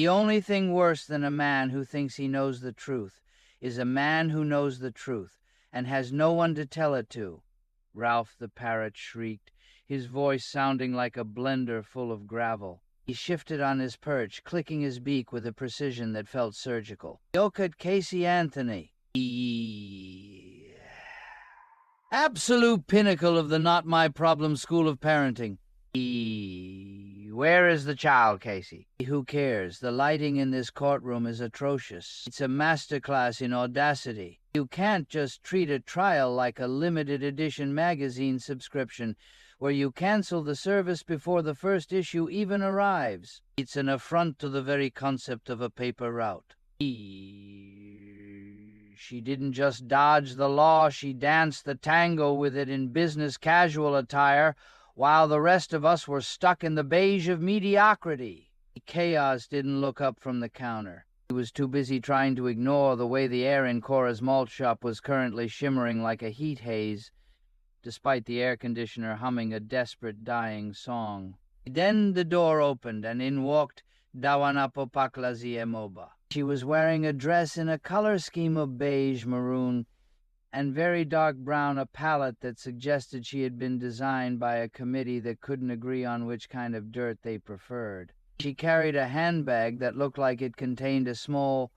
The only thing worse than a man who thinks he knows the truth is a man who knows the truth and has no one to tell it to, Ralph the parrot shrieked, his voice sounding like a blender full of gravel. He shifted on his perch, clicking his beak with a precision that felt surgical. Look at Casey Anthony. Absolute pinnacle of the not my problem school of parenting. Where is the child, Casey? Who cares? The lighting in this courtroom is atrocious. It's a masterclass in audacity. You can't just treat a trial like a limited edition magazine subscription where you cancel the service before the first issue even arrives. It's an affront to the very concept of a paper route. She didn't just dodge the law, she danced the tango with it in business casual attire, while the rest of us were stuck in the beige of mediocrity. Chaos didn't look up from the counter. He was too busy trying to ignore the way the air in Cora's malt shop was currently shimmering like a heat haze, despite the air conditioner humming a desperate, dying song. Then the door opened, and in walked Dawanapopaklazi Emoba. She was wearing a dress in a color scheme of beige, maroon, and very dark brown, a palette that suggested she had been designed by a committee that couldn't agree on which kind of dirt they preferred. She carried a handbag that looked like it contained a small,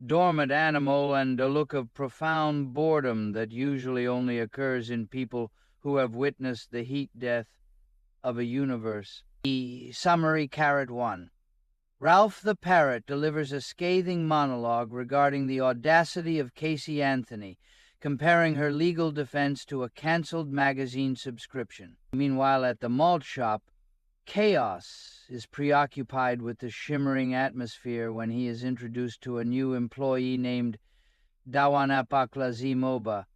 dormant animal and a look of profound boredom that usually only occurs in people who have witnessed the heat death of a universe. Summary Carrot 1. Ralph the Parrot delivers a scathing monologue regarding the audacity of Casey Anthony, comparing her legal defense to a canceled magazine subscription. Meanwhile, at the malt shop, Chaos is preoccupied with the shimmering atmosphere when he is introduced to a new employee named Dawanapaklazi Moba,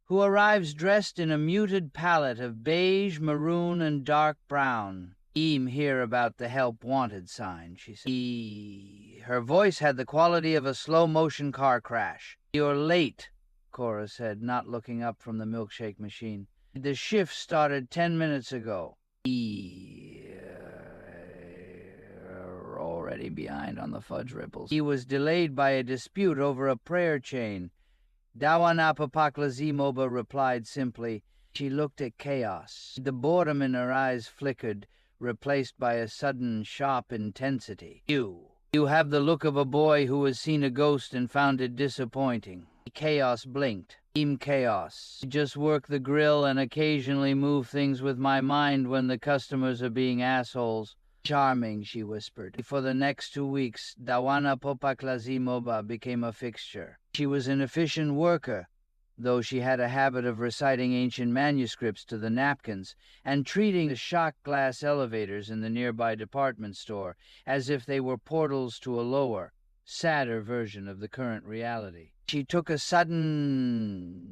who arrives dressed in a muted palette of beige, maroon, and dark brown. Hear about the help wanted sign, she said. Her voice had the quality of a slow-motion car crash. You're late, Cora said, not looking up from the milkshake machine. The shift started 10 minutes ago. Already behind on the fudge ripples. He was delayed by a dispute over a prayer chain. Dawanapapaklazi Moba replied simply. She looked at Chaos. The boredom in her eyes flickered, replaced by a sudden, sharp intensity. You have the look of a boy who has seen a ghost and found it disappointing. Chaos blinked. Chaos. I just work the grill and occasionally move things with my mind when the customers are being assholes. Charming, she whispered. For the next 2 weeks, Dawanapapaklazi Moba became a fixture. She was an efficient worker, though she had a habit of reciting ancient manuscripts to the napkins and treating the shock glass elevators in the nearby department store as if they were portals to a lower, sadder version of the current reality. She took a sudden,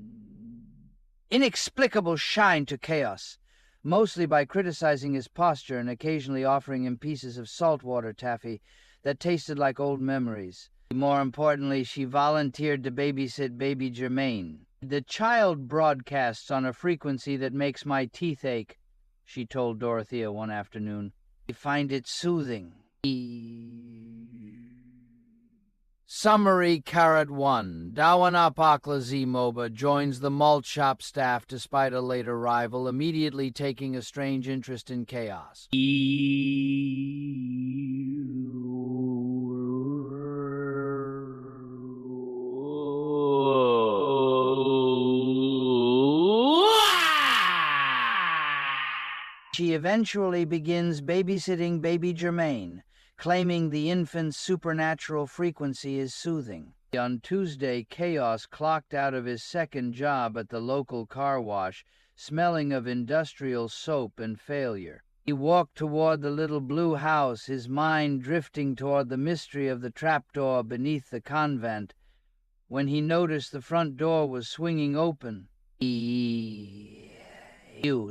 inexplicable shine to Chaos, mostly by criticizing his posture and occasionally offering him pieces of saltwater taffy that tasted like old memories. More importantly, she volunteered to babysit baby Germaine. The child broadcasts on a frequency that makes my teeth ache, she told Dorothea one afternoon. I find it soothing. Summary Carrot 1. Dawanapaklazi Moba joins the malt shop staff despite a late arrival, immediately taking a strange interest in Chaos. She eventually begins babysitting baby Germaine, claiming the infant's supernatural frequency is soothing. On Tuesday, Chaos clocked out of his second job at the local car wash, smelling of industrial soap and failure. He walked toward the little blue house, his mind drifting toward the mystery of the trapdoor beneath the convent, when he noticed the front door was swinging open.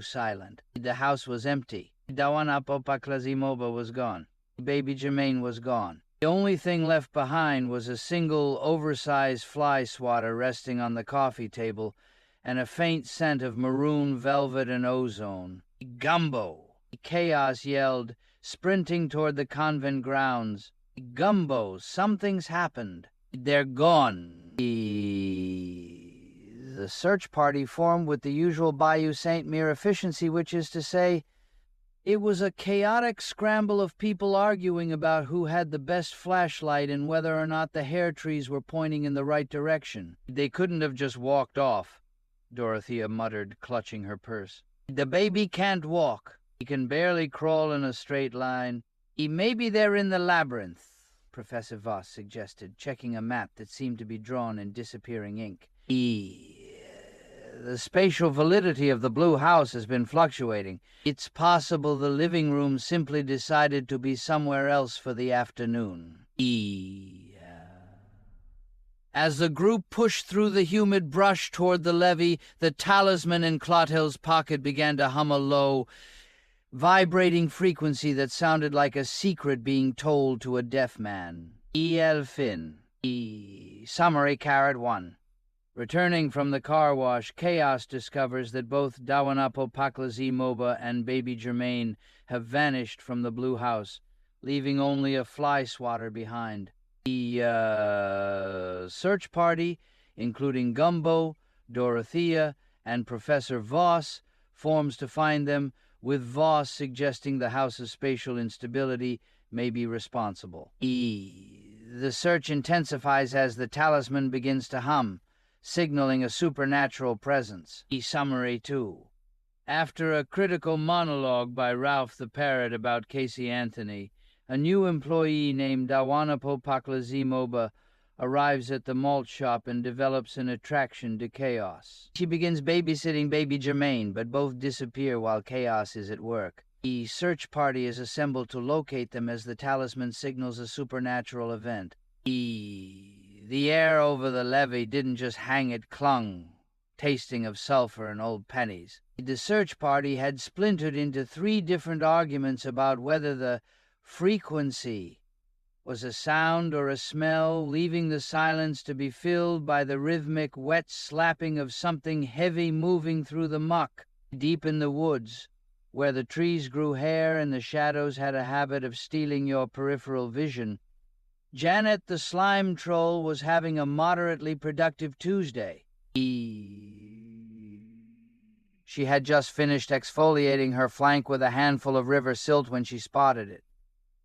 Silent. The house was empty. Dawanapapaklazi Moba was gone. Baby Germaine was gone. The only thing left behind was a single, oversized fly swatter resting on the coffee table and a faint scent of maroon velvet and ozone. Gumbo! Chaos yelled, sprinting toward the convent grounds. Gumbo, something's happened. They're gone. The search party formed with the usual Bayou Saint Mere efficiency, which is to say, it was a chaotic scramble of people arguing about who had the best flashlight and whether or not the hair trees were pointing in the right direction. They couldn't have just walked off, Dorothea muttered, clutching her purse. The baby can't walk. He can barely crawl in a straight line. Maybe they're in the labyrinth, Professor Voss suggested, checking a map that seemed to be drawn in disappearing ink. The spatial validity of the blue house has been fluctuating. It's possible the living room simply decided to be somewhere else for the afternoon. As the group pushed through the humid brush toward the levee, the talisman in Clothill's pocket began to hum a low, vibrating frequency that sounded like a secret being told to a deaf man. Elfin. Summary, Carrot 1. Returning from the car wash, Chaos discovers that both Dawanapo Paklazi-Moba and Baby Germain have vanished from the blue house, leaving only a fly swatter behind. The search party, including Gumbo, Dorothea, and Professor Voss, forms to find them, with Voss suggesting the house's spatial instability may be responsible. The search intensifies as the talisman begins to hum, signaling a supernatural presence. Summary 2. After a critical monologue by Ralph the Parrot about Casey Anthony, a new employee named Dawanapo Paklazi-Moba arrives at the malt shop and develops an attraction to Chaos. She begins babysitting Baby Germain, but both disappear while Chaos is at work. The search party is assembled to locate them as the talisman signals a supernatural event. The air over the levee didn't just hang, it clung, tasting of sulfur and old pennies. The search party had splintered into 3 different arguments about whether the frequency was a sound or a smell, leaving the silence to be filled by the rhythmic, wet slapping of something heavy moving through the muck. Deep in the woods, where the trees grew hair and the shadows had a habit of stealing your peripheral vision, Janet the slime troll was having a moderately productive Tuesday. She had just finished exfoliating her flank with a handful of river silt when she spotted it.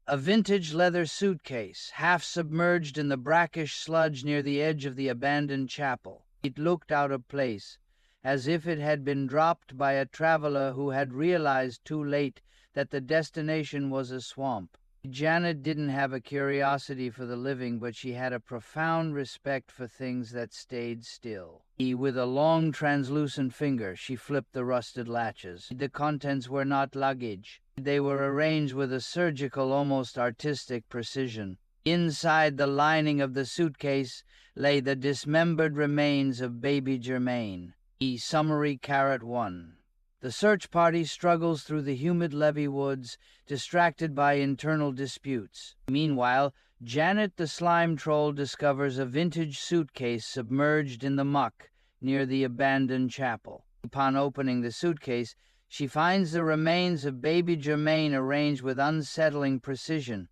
A vintage leather suitcase, half submerged in the brackish sludge near the edge of the abandoned chapel. It looked out of place, as if it had been dropped by a traveler who had realized too late that the destination was a swamp. Janet didn't have a curiosity for the living, but she had a profound respect for things that stayed still. With a long, translucent finger, she flipped the rusted latches. The contents were not luggage. They were arranged with a surgical, almost artistic precision. Inside the lining of the suitcase lay the dismembered remains of Baby Germain. Summary, Carrot 1. The search party struggles through the humid levee woods, distracted by internal disputes. Meanwhile, Janet the slime troll discovers a vintage suitcase submerged in the muck near the abandoned chapel. Upon opening the suitcase, she finds the remains of Baby Germain arranged with unsettling precision.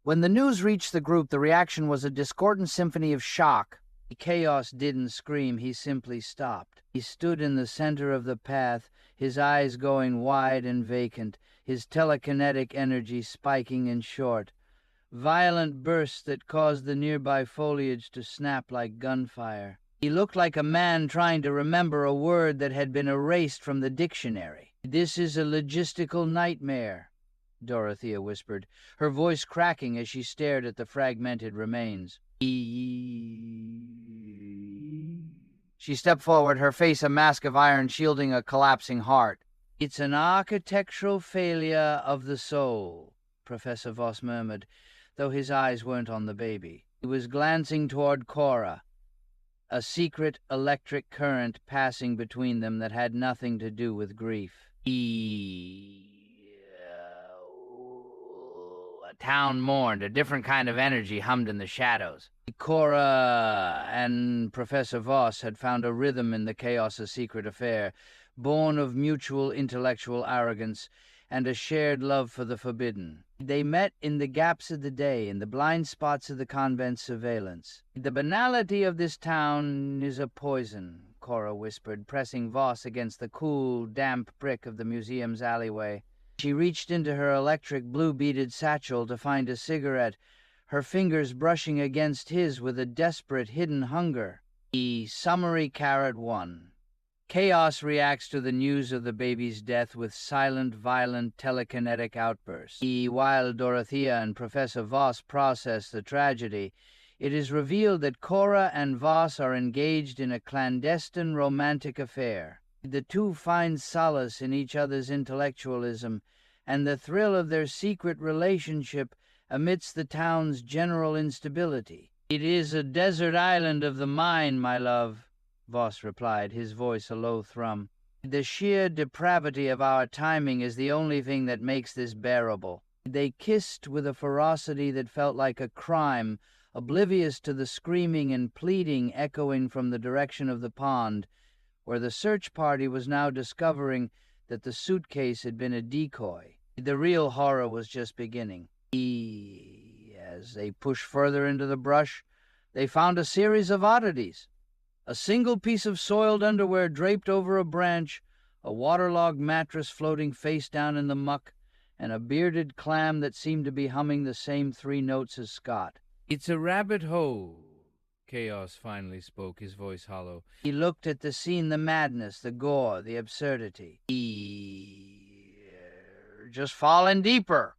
When the news reached the group, the reaction was a discordant symphony of shock. Chaos didn't scream, he simply stopped. He stood in the center of the path, his eyes going wide and vacant, his telekinetic energy spiking and short. Violent bursts that caused the nearby foliage to snap like gunfire. He looked like a man trying to remember a word that had been erased from the dictionary. "This is a logistical nightmare," Dorothea whispered, her voice cracking as she stared at the fragmented remains. She stepped forward, her face a mask of iron shielding a collapsing heart. "It's an architectural failure of the soul," Professor Voss murmured, though his eyes weren't on the baby. He was glancing toward Cora, a secret electric current passing between them that had nothing to do with grief. A town mourned. A different kind of energy hummed in the shadows. Cora and Professor Voss had found a rhythm in the chaos of secret affair, born of mutual intellectual arrogance, and a shared love for the forbidden. They met in the gaps of the day, in the blind spots of the convent surveillance. "The banality of this town is a poison," Cora whispered, pressing Voss against the cool, damp brick of the museum's alleyway. She reached into her electric blue-beaded satchel to find a cigarette, her fingers brushing against his with a desperate, hidden hunger. Summary Carrot 1. Chaos reacts to the news of the baby's death with silent, violent, telekinetic outbursts. While Dorothea and Professor Voss process the tragedy, it is revealed that Cora and Voss are engaged in a clandestine romantic affair. The two find solace in each other's intellectualism and the thrill of their secret relationship amidst the town's general instability. "It is a desert island of the mind, my love," Voss replied, his voice a low thrum. "The sheer depravity of our timing is the only thing that makes this bearable." They kissed with a ferocity that felt like a crime, oblivious to the screaming and pleading echoing from the direction of the pond, where the search party was now discovering that the suitcase had been a decoy. The real horror was just beginning. As they pushed further into the brush, they found a series of oddities. A single piece of soiled underwear draped over a branch, a waterlogged mattress floating face down in the muck, and a bearded clam that seemed to be humming the same 3 notes as Scott. "It's a rabbit hole," Chaos finally spoke, his voice hollow. He looked at the scene, the madness, the gore, the absurdity. Just falling deeper."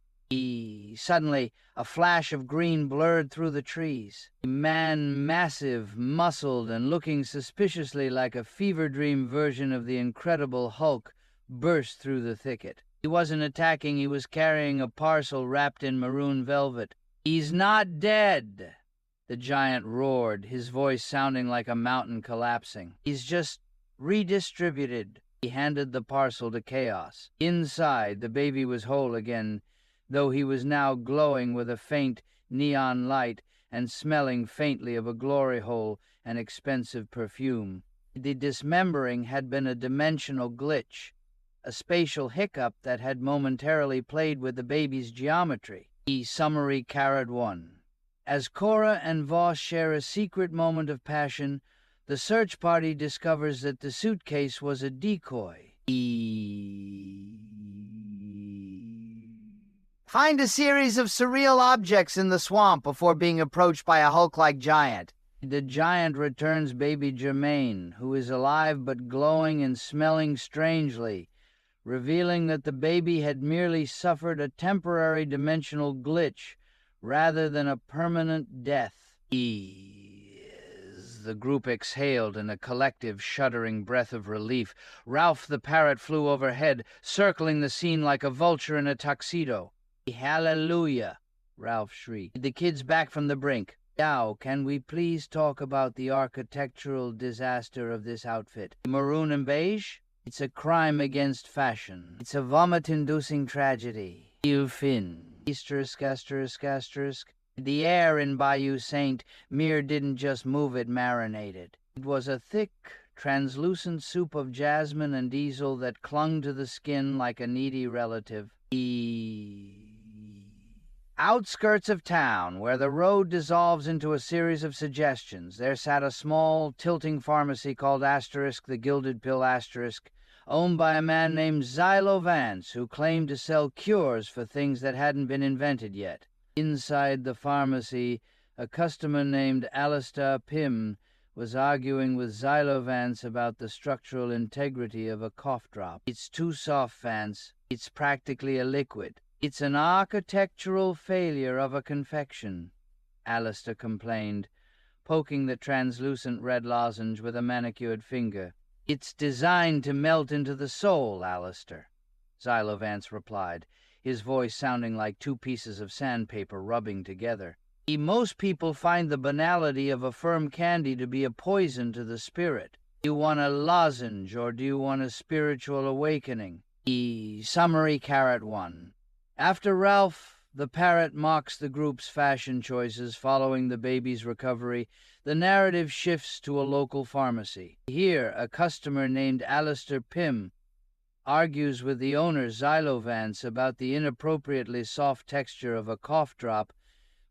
Suddenly, a flash of green blurred through the trees. A man, massive, muscled, and looking suspiciously like a fever dream version of the Incredible Hulk, burst through the thicket. He wasn't attacking, he was carrying a parcel wrapped in maroon velvet. "He's not dead," the giant roared, his voice sounding like a mountain collapsing. "He's just redistributed." He handed the parcel to Chaos. Inside, the baby was whole again, though he was now glowing with a faint neon light and smelling faintly of a glory hole and expensive perfume. The dismembering had been a dimensional glitch, a spatial hiccup that had momentarily played with the baby's geometry. Summary Carrot 1. As Cora and Voss share a secret moment of passion, the search party discovers that the suitcase was a decoy. Find a series of surreal objects in the swamp before being approached by a Hulk-like giant. The giant returns baby Germaine, who is alive but glowing and smelling strangely, revealing that the baby had merely suffered a temporary dimensional glitch rather than a permanent death. The group exhaled in a collective, shuddering breath of relief. Ralph the parrot flew overhead, circling the scene like a vulture in a tuxedo. "Hallelujah!" Ralph shrieked. The kids back from the brink. "Now, can we please talk about the architectural disaster of this outfit? Maroon and beige? It's a crime against fashion. It's a vomit-inducing tragedy. Il fin. Asterisk, asterisk, asterisk. The air in Bayou Saint Mere didn't just move, it marinated. It was a thick, translucent soup of jasmine and diesel that clung to the skin like a needy relative. Outskirts of town, where the road dissolves into a series of suggestions, there sat a small, tilting pharmacy called Asterisk, the Gilded Pill Asterisk, owned by a man named Xylo Vance, who claimed to sell cures for things that hadn't been invented yet. Inside the pharmacy, a customer named Alabaster Pym was arguing with Xylo Vance about the structural integrity of a cough drop. "It's too soft, Vance. It's practically a liquid. It's an architectural failure of a confection," Alabaster complained, poking the translucent red lozenge with a manicured finger. "It's designed to melt into the soul, Alabaster," Xylo Vance replied, his voice sounding like 2 pieces of sandpaper rubbing together. "Most people find the banality of a firm candy to be a poison to the spirit. Do you want a lozenge, or do you want a spiritual awakening?" Summary Carrot 1. After Ralph the parrot mocks the group's fashion choices following the baby's recovery, the narrative shifts to a local pharmacy. Here, a customer named Alabaster Pym argues with the owner, Xylo Vance, about the inappropriately soft texture of a cough drop,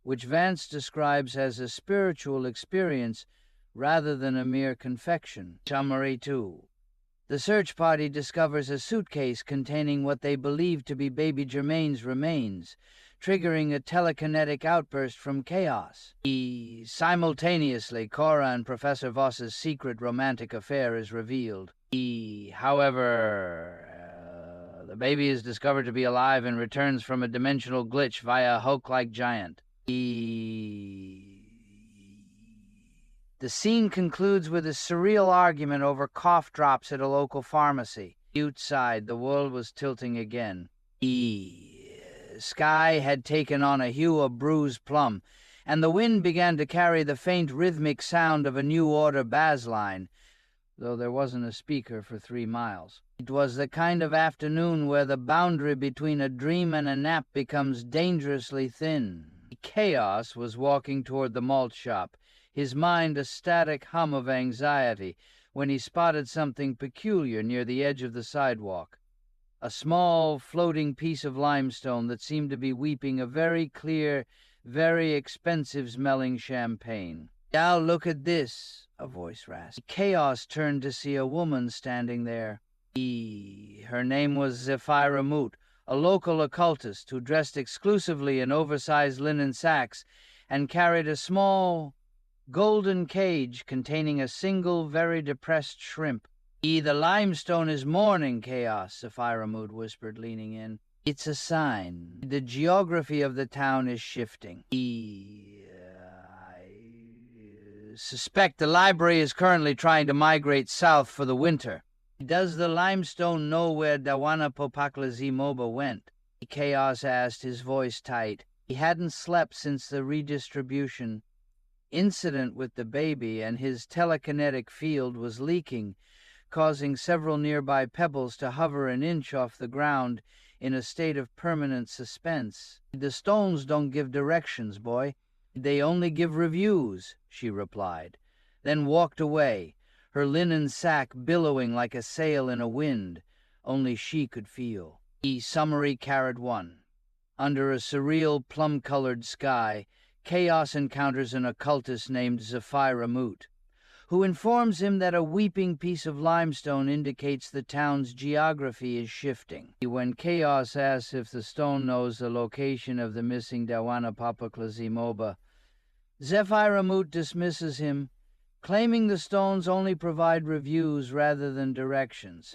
which Vance describes as a spiritual experience rather than a mere confection. Summary 2. The search party discovers a suitcase containing what they believe to be baby Germain's remains, triggering a telekinetic outburst from Chaos. Simultaneously, Cora and Professor Voss's secret romantic affair is revealed. However, the baby is discovered to be alive and returns from a dimensional glitch via a Hulk-like giant. The scene concludes with a surreal argument over cough drops at a local pharmacy. Outside, the world was tilting again. Sky had taken on a hue of bruised plum, and the wind began to carry the faint rhythmic sound of a New Order bass line, though there wasn't a speaker for 3 miles. It was the kind of afternoon where the boundary between a dream and a nap becomes dangerously thin. Chaos was walking toward the malt shop, his mind a static hum of anxiety, when he spotted something peculiar near the edge of the sidewalk. A small, floating piece of limestone that seemed to be weeping a very clear, very expensive-smelling champagne. "Now look at this," a voice rasped. Chaos turned to see a woman standing there. Her name was Zephyra Moot, a local occultist who dressed exclusively in oversized linen sacks and carried a small golden cage containing a single, very depressed shrimp. "The limestone is mourning, Chaos," Zephyra Moot whispered, leaning in. "It's a sign. The geography of the town is shifting. I suspect the library is currently trying to migrate south for the winter." "Does the limestone know where Dawana Popaklazimoba went?" Chaos asked, his voice tight. He hadn't slept since the Redistribution incident with the baby, and his telekinetic field was leaking, causing several nearby pebbles to hover an inch off the ground in a state of permanent suspense. "The stones don't give directions, boy. They only give reviews," she replied, then walked away, her linen sack billowing like a sail in a wind only she could feel. Summary Carrot 1. Under a surreal plum-colored sky, Chaos encounters an occultist named Zephyra Moot, who informs him that a weeping piece of limestone indicates the town's geography is shifting. When Chaos asks if the stone knows the location of the missing Dawana Popaklazimoba, Zephyra Moot dismisses him, claiming the stones only provide reviews rather than directions.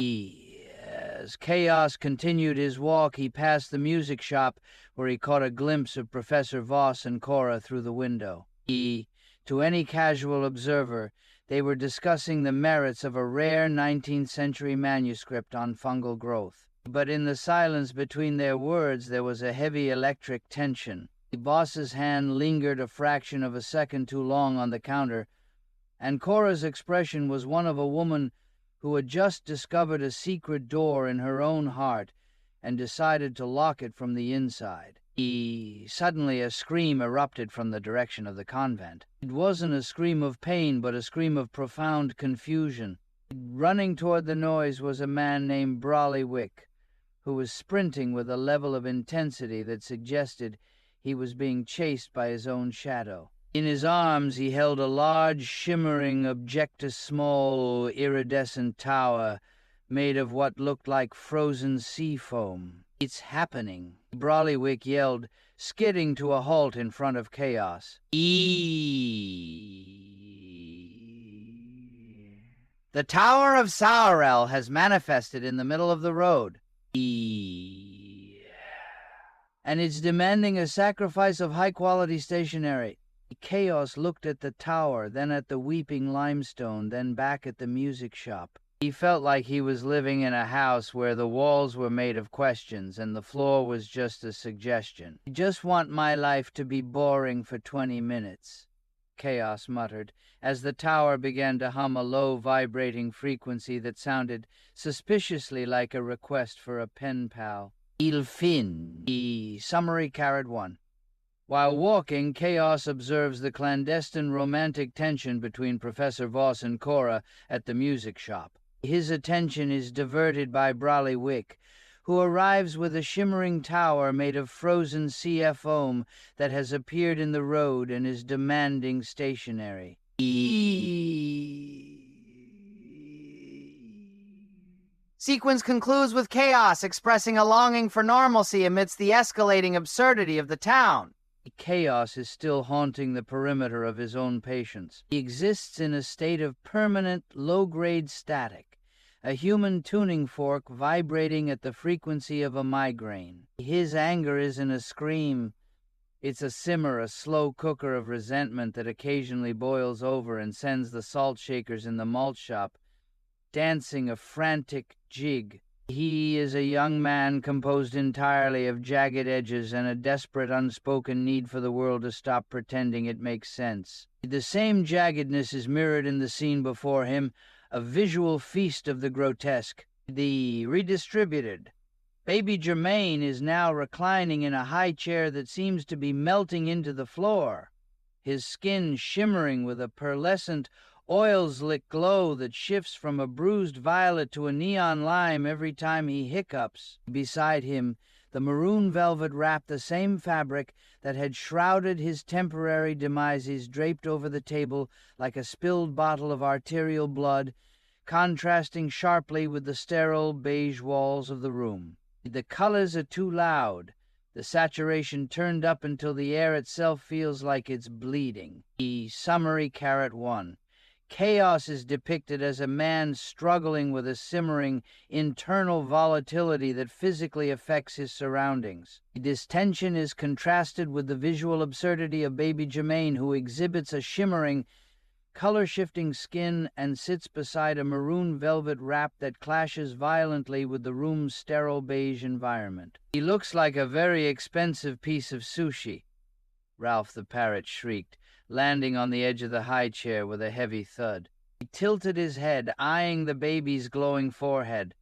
As Chaos continued his walk, he passed the music shop where he caught a glimpse of Professor Voss and Cora through the window. To any casual observer, they were discussing the merits of a rare 19th century manuscript on fungal growth. But in the silence between their words there was a heavy electric tension. Voss's hand lingered a fraction of a second too long on the counter, and Cora's expression was one of a woman who had just discovered a secret door in her own heart and decided to lock it from the inside. Suddenly a scream erupted from the direction of the convent. It wasn't a scream of pain, but a scream of profound confusion. Running toward the noise was a man named Brollywick, who was sprinting with a level of intensity that suggested he was being chased by his own shadow. In his arms he held a large, shimmering, objectus-small, iridescent tower made of what looked like frozen sea foam. "It's happening," Brollywick yelled, skidding to a halt in front of Chaos. "The Tower of Saurel has manifested in the middle of the road. And it's demanding a sacrifice of high-quality stationery." Chaos looked at the tower, then at the weeping limestone, then back at the music shop. He felt like he was living in a house where the walls were made of questions and the floor was just a suggestion. "I just want my life to be boring for 20 minutes, Chaos muttered, as the tower began to hum a low, vibrating frequency that sounded suspiciously like a request for a pen pal. "Il fin." Summary Carrot 1. While walking, Chaos observes the clandestine romantic tension between Professor Voss and Cora at the music shop. His attention is diverted by Brolly-Wick, who arrives with a shimmering tower made of frozen sea foam that has appeared in the road and is demanding stationery. Sequence concludes with Chaos expressing a longing for normalcy amidst the escalating absurdity of the town. Chaos is still haunting the perimeter of his own patients. He exists in a state of permanent, low-grade static, a human tuning fork vibrating at the frequency of a migraine. His anger isn't a scream. It's a simmer, a slow cooker of resentment that occasionally boils over and sends the salt shakers in the malt shop dancing a frantic jig. He is a young man composed entirely of jagged edges and a desperate unspoken need for the world to stop pretending it makes sense. The same jaggedness is mirrored in the scene before him, a visual feast of the grotesque. The redistributed Baby Germain is now reclining in a high chair that seems to be melting into the floor, his skin shimmering with a pearlescent, oil-slick glow that shifts from a bruised violet to a neon lime every time he hiccups. Beside him, the maroon velvet wrap, the same fabric that had shrouded his temporary demise, is draped over the table like a spilled bottle of arterial blood, contrasting sharply with the sterile beige walls of the room. The colors are too loud, the saturation turned up until the air itself feels like it's bleeding. Summary Carrot 1. Chaos is depicted as a man struggling with a simmering internal volatility that physically affects his surroundings. This tension is contrasted with the visual absurdity of Baby Germain, who exhibits a shimmering, color-shifting skin and sits beside a maroon velvet wrap that clashes violently with the room's sterile beige environment. He looks like a very expensive piece of sushi, Ralph the parrot shrieked, landing on the edge of the high chair with a heavy thud. He tilted his head, eyeing the baby's glowing forehead.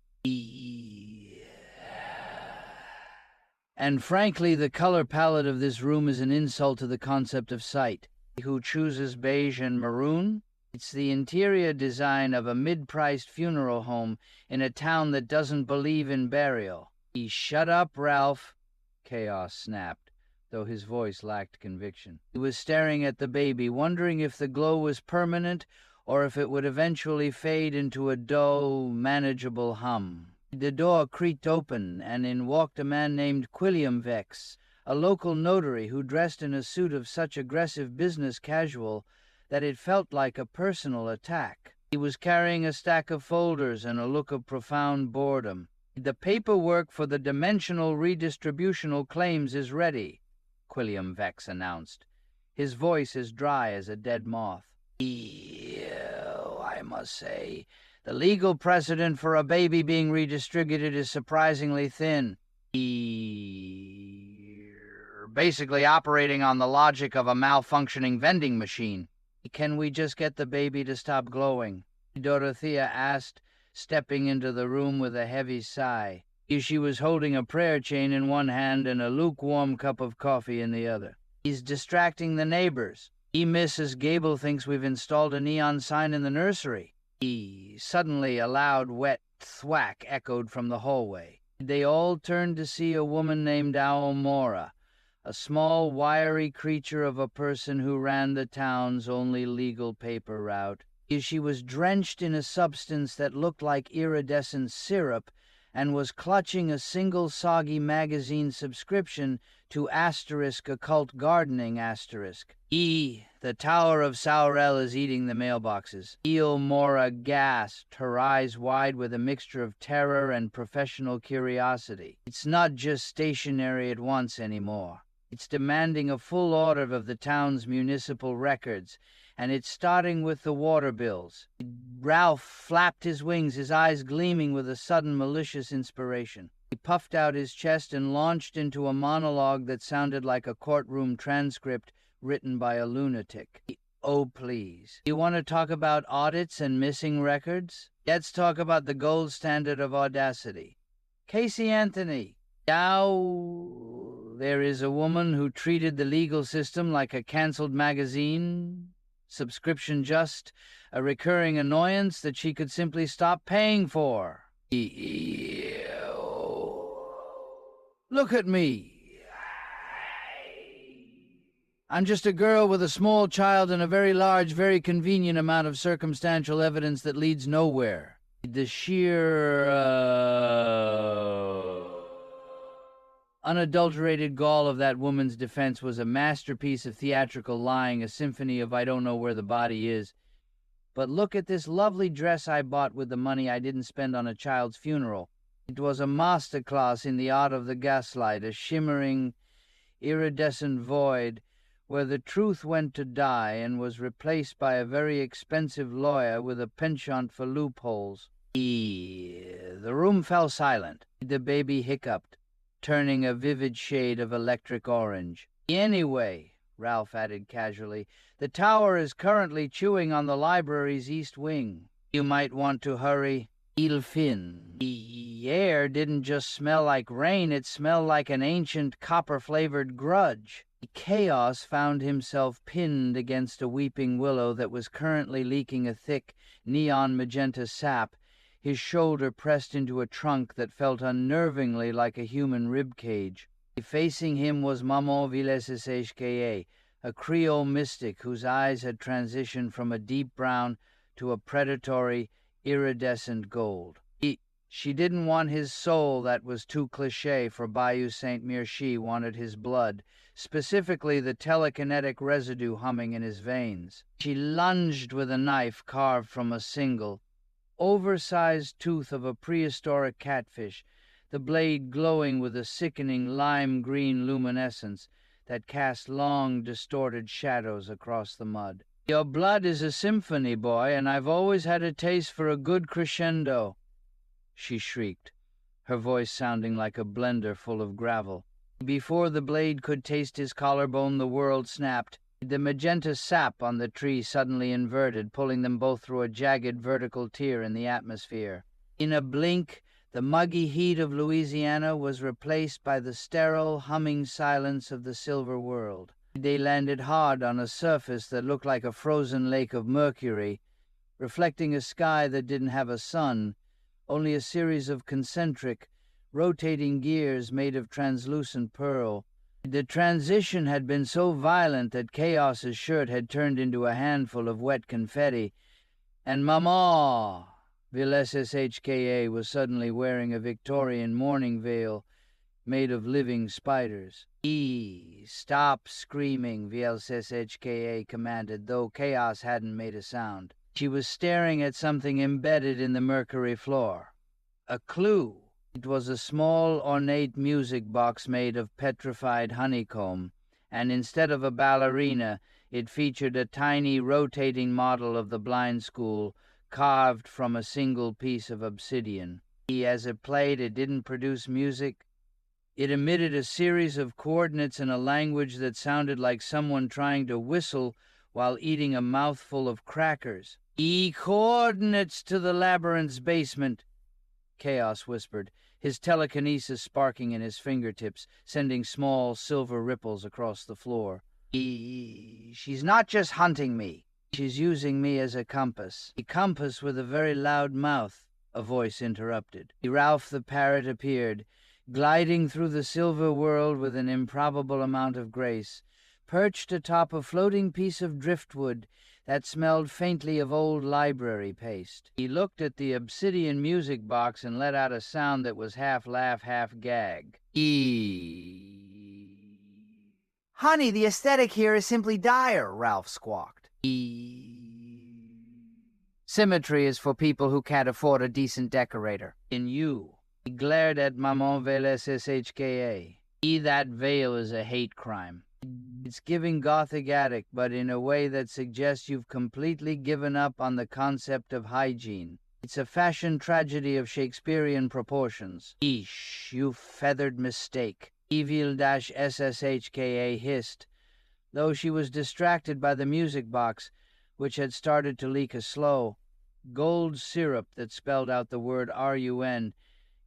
And frankly, the color palette of this room is an insult to the concept of sight. Who chooses beige and maroon? It's the interior design of a mid-priced funeral home in a town that doesn't believe in burial. Shut up, Ralph, Chaos snapped, though his voice lacked conviction. He was staring at the baby, wondering if the glow was permanent or if it would eventually fade into a dull, manageable hum. The door creaked open, and in walked a man named Quilliam Vex, a local notary who dressed in a suit of such aggressive business casual that it felt like a personal attack. He was carrying a stack of folders and a look of profound boredom. The paperwork for the dimensional redistributional claims is ready, Quilliam Vex announced, his voice as dry as a dead moth. I must say, the legal precedent for a baby being redistributed is surprisingly thin. Basically operating on the logic of a malfunctioning vending machine. Can we just get the baby to stop glowing? Dorothea asked, stepping into the room with a heavy sigh. She was holding a prayer chain in one hand and a lukewarm cup of coffee in the other. He's distracting the neighbors. Mrs. Gable thinks we've installed a neon sign in the nursery. Suddenly a loud, wet thwack echoed from the hallway. They all turned to see a woman named Aomora, a small, wiry creature of a person who ran the town's only legal paper route. She was drenched in a substance that looked like iridescent syrup and was clutching a single soggy magazine subscription to *Occult Gardening*. The Tower of Saurel is eating the mailboxes. Mora gasped, her eyes wide with a mixture of terror and professional curiosity. It's not just stationary at once anymore. It's demanding a full audit of the town's municipal records, and it's starting with the water bills. Ralph flapped his wings, his eyes gleaming with a sudden malicious inspiration. He puffed out his chest and launched into a monologue that sounded like a courtroom transcript written by a lunatic. Oh, please. You want to talk about audits and missing records? Let's talk about the gold standard of audacity. Casey Anthony. Now, there is a woman who treated the legal system like a canceled magazine. Subscription just a recurring annoyance that she could simply stop paying for. Look at me. I'm just a girl with a small child and a very large, very convenient amount of circumstantial evidence that leads nowhere. The sheer, unadulterated gall of that woman's defense was a masterpiece of theatrical lying, a symphony of I don't know where the body is. But look at this lovely dress I bought with the money I didn't spend on a child's funeral. It was a masterclass in the art of the gaslight, a shimmering, iridescent void where the truth went to die and was replaced by a very expensive lawyer with a penchant for loopholes. The room fell silent. The baby hiccuped, turning a vivid shade of electric orange. Anyway, Ralph added casually, the tower is currently chewing on the library's east wing. You might want to hurry. Il fin. The air didn't just smell like rain, it smelled like an ancient copper-flavored grudge. Chaos found himself pinned against a weeping willow that was currently leaking a thick, neon magenta sap, his shoulder pressed into a trunk that felt unnervingly like a human ribcage. Facing him was Maman Villeseshke, a Creole mystic whose eyes had transitioned from a deep brown to a predatory, iridescent gold. She didn't want his soul, that was too cliché for Bayou Saint-Mir. She wanted his blood, specifically the telekinetic residue humming in his veins. She lunged with a knife carved from a single, oversized tooth of a prehistoric catfish, the blade glowing with a sickening lime-green luminescence that cast long, distorted shadows across the mud. Your blood is a symphony, boy, and I've always had a taste for a good crescendo, she shrieked, her voice sounding like a blender full of gravel. Before the blade could taste his collarbone, the world snapped. The magenta sap on the tree suddenly inverted, pulling them both through a jagged vertical tear in the atmosphere. In a blink, the muggy heat of Louisiana was replaced by the sterile, humming silence of the silver world. They landed hard on a surface that looked like a frozen lake of mercury, reflecting a sky that didn't have a sun, only a series of concentric, rotating gears made of translucent pearl. The transition had been so violent that Chaos's shirt had turned into a handful of wet confetti, and Mama Villeseshke was suddenly wearing a Victorian mourning veil made of living spiders. Stop screaming, Villeseshke commanded, though Chaos hadn't made a sound. She was staring at something embedded in the mercury floor. A clue. It was a small, ornate music box made of petrified honeycomb, and instead of a ballerina, it featured a tiny rotating model of the blind school, carved from a single piece of obsidian. As it played, it didn't produce music. It emitted a series of coordinates in a language that sounded like someone trying to whistle while eating a mouthful of crackers. Coordinates to the labyrinth's basement, Chaos whispered, his telekinesis sparking in his fingertips, sending small silver ripples across the floor. She's not just hunting me. She's using me as a compass. A compass with a very loud mouth, a voice interrupted. Ralph the parrot appeared, gliding through the silver world with an improbable amount of grace, perched atop a floating piece of driftwood that smelled faintly of old library paste. He looked at the obsidian music box and let out a sound that was half laugh, half gag. Honey, the aesthetic here is simply dire, Ralph squawked. Symmetry is for people who can't afford a decent decorator. In you. He glared at Maman Villeseshke. That veil is a hate crime. It's giving Gothic attic, but in a way that suggests you've completely given up on the concept of hygiene. It's a fashion tragedy of Shakespearean proportions. You feathered mistake, Evil-SSHKA hissed, though she was distracted by the music box, which had started to leak a slow, gold syrup that spelled out the word RUN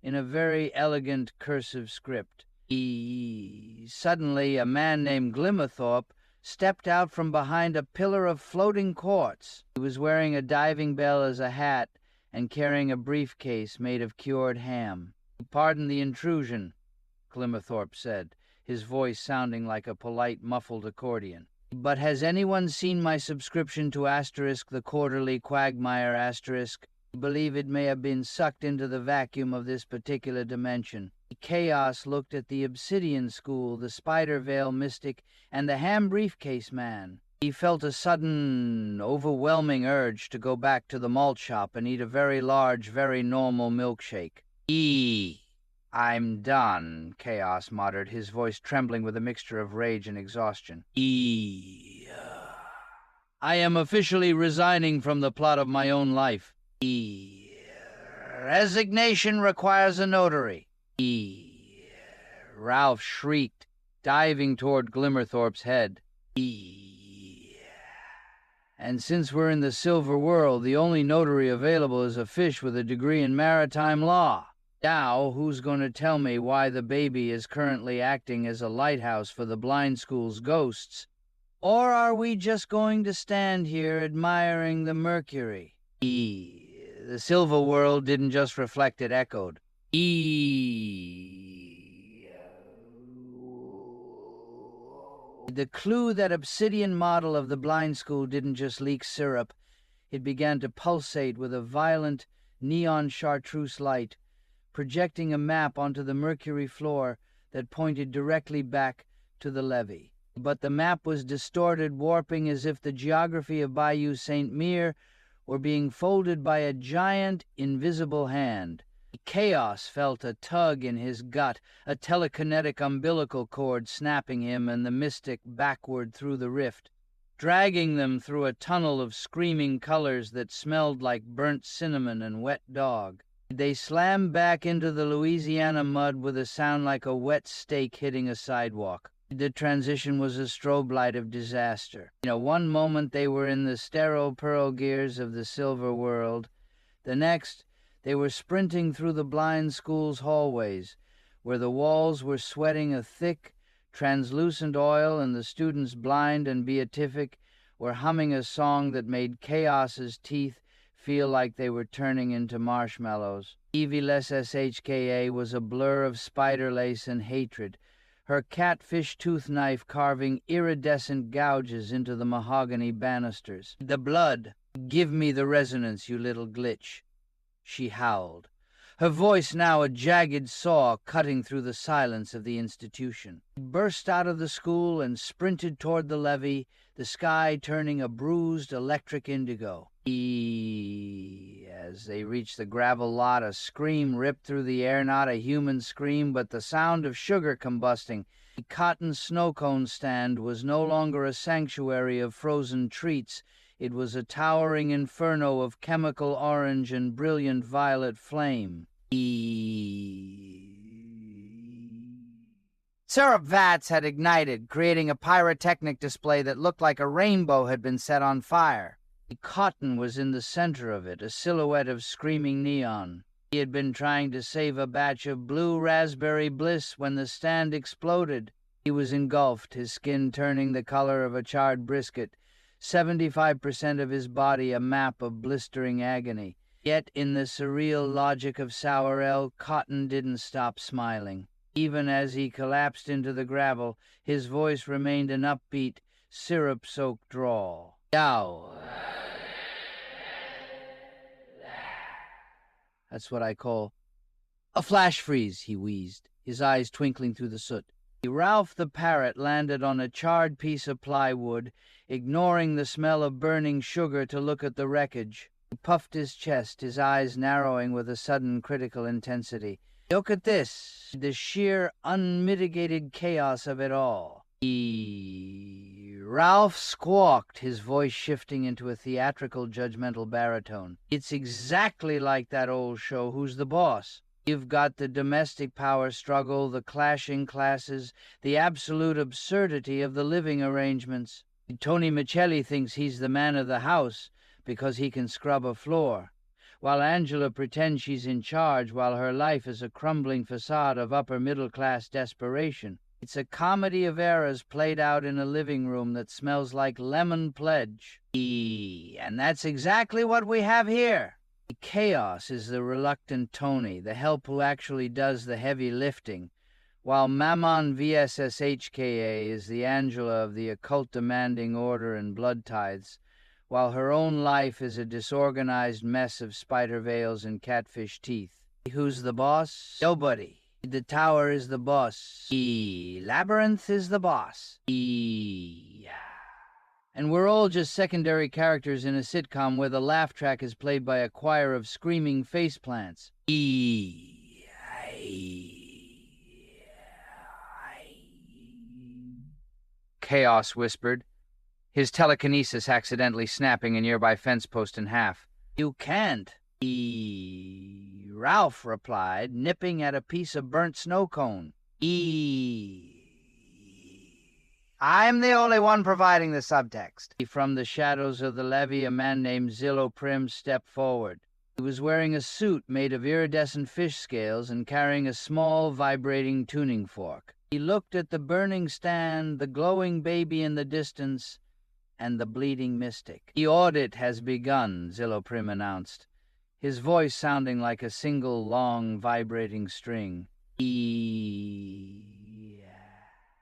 in a very elegant cursive script. Suddenly, a man named Glimmerthorpe stepped out from behind a pillar of floating quartz. He was wearing a diving bell as a hat and carrying a briefcase made of cured ham. "Pardon the intrusion," Glimmerthorpe said, his voice sounding like a polite, muffled accordion. "But has anyone seen my subscription to the Quarterly Quagmire I believe it may have been sucked into the vacuum of this particular dimension." Chaos looked at the Obsidian School, the Spider Veil Mystic, and the Ham Briefcase Man. He felt a sudden, overwhelming urge to go back to the malt shop and eat a very large, very normal milkshake. "I'm done," Chaos muttered, his voice trembling with a mixture of rage and exhaustion. "I am officially resigning from the plot of my own life. Resignation requires a notary." Ralph shrieked, diving toward Glimmerthorpe's head. "And since we're in the Silver World, the only notary available is a fish with a degree in maritime law. Now, who's going to tell me why the baby is currently acting as a lighthouse for the blind school's ghosts? Or are we just going to stand here admiring the Mercury?" The Silver World didn't just reflect, it echoed. The clue that obsidian model of the blind school didn't just leak syrup. It began to pulsate with a violent neon chartreuse light, projecting a map onto the Mercury floor that pointed directly back to the levee. But the map was distorted, warping as if the geography of Bayou St. Mere were being folded by a giant, invisible hand. Chaos felt a tug in his gut, a telekinetic umbilical cord snapping him and the mystic backward through the rift, dragging them through a tunnel of screaming colors that smelled like burnt cinnamon and wet dog. They slammed back into the Louisiana mud with a sound like a wet steak hitting a sidewalk. The transition was a strobe light of disaster. One moment they were in the sterile pearl gears of the Silver World. The next, they were sprinting through the blind school's hallways, where the walls were sweating a thick, translucent oil and the students, blind and beatific, were humming a song that made Chaos's teeth feel like they were turning into marshmallows. Eviles Shka was a blur of spider lace and hatred, her catfish tooth knife carving iridescent gouges into the mahogany banisters. "The blood! Give me the resonance, you little glitch!" she howled, her voice now a jagged saw cutting through the silence of the institution. She burst out of the school and sprinted toward the levee, the sky turning a bruised electric indigo. As they reached the gravel lot, a scream ripped through the air, not a human scream, but the sound of sugar combusting. The cotton snow cone stand was no longer a sanctuary of frozen treats. It was a towering inferno of chemical orange and brilliant violet flame. Syrup vats had ignited, creating a pyrotechnic display that looked like a rainbow had been set on fire. The cotton was in the center of it, a silhouette of screaming neon. He had been trying to save a batch of blue raspberry bliss when the stand exploded. He was engulfed, his skin turning the color of a charred brisket, 75% of his body a map of blistering agony. Yet in the surreal logic of Sour Ale, Cotton didn't stop smiling. Even as he collapsed into the gravel, his voice remained an upbeat, syrup-soaked drawl. "Yow. That's what I call a flash freeze," he wheezed, his eyes twinkling through the soot. Ralph the parrot landed on a charred piece of plywood, ignoring the smell of burning sugar to look at the wreckage. He puffed his chest, his eyes narrowing with a sudden critical intensity. "Look at this, the sheer unmitigated chaos of it all." Ralph squawked, his voice shifting into a theatrical, judgmental baritone. "It's exactly like that old show, Who's the Boss? You've got the domestic power struggle, the clashing classes, the absolute absurdity of the living arrangements. Tony Michelli thinks he's the man of the house because he can scrub a floor, while Angela pretends she's in charge while her life is a crumbling facade of upper-middle-class desperation. It's a comedy of errors played out in a living room that smells like lemon pledge. And that's exactly what we have here. Chaos is the reluctant Tony, the help who actually does the heavy lifting, while Mammon VSSHKA is the Angela of the occult demanding order and blood tithes, while her own life is a disorganized mess of spider veils and catfish teeth. Who's the boss? Nobody. The tower is the boss. Labyrinth is the boss. And we're all just secondary characters in a sitcom where the laugh track is played by a choir of screaming faceplants. Chaos whispered, his telekinesis accidentally snapping a nearby fence post in half. You can't. Ralph replied, nipping at a piece of burnt snow cone. I'm the only one providing the subtext. From the shadows of the levee, a man named Zillow Prim stepped forward. He was wearing a suit made of iridescent fish scales and carrying a small, vibrating tuning fork. He looked at the burning stand, the glowing baby in the distance, and the bleeding mystic. The audit has begun, Zillow Prim announced, his voice sounding like a single, long, vibrating string.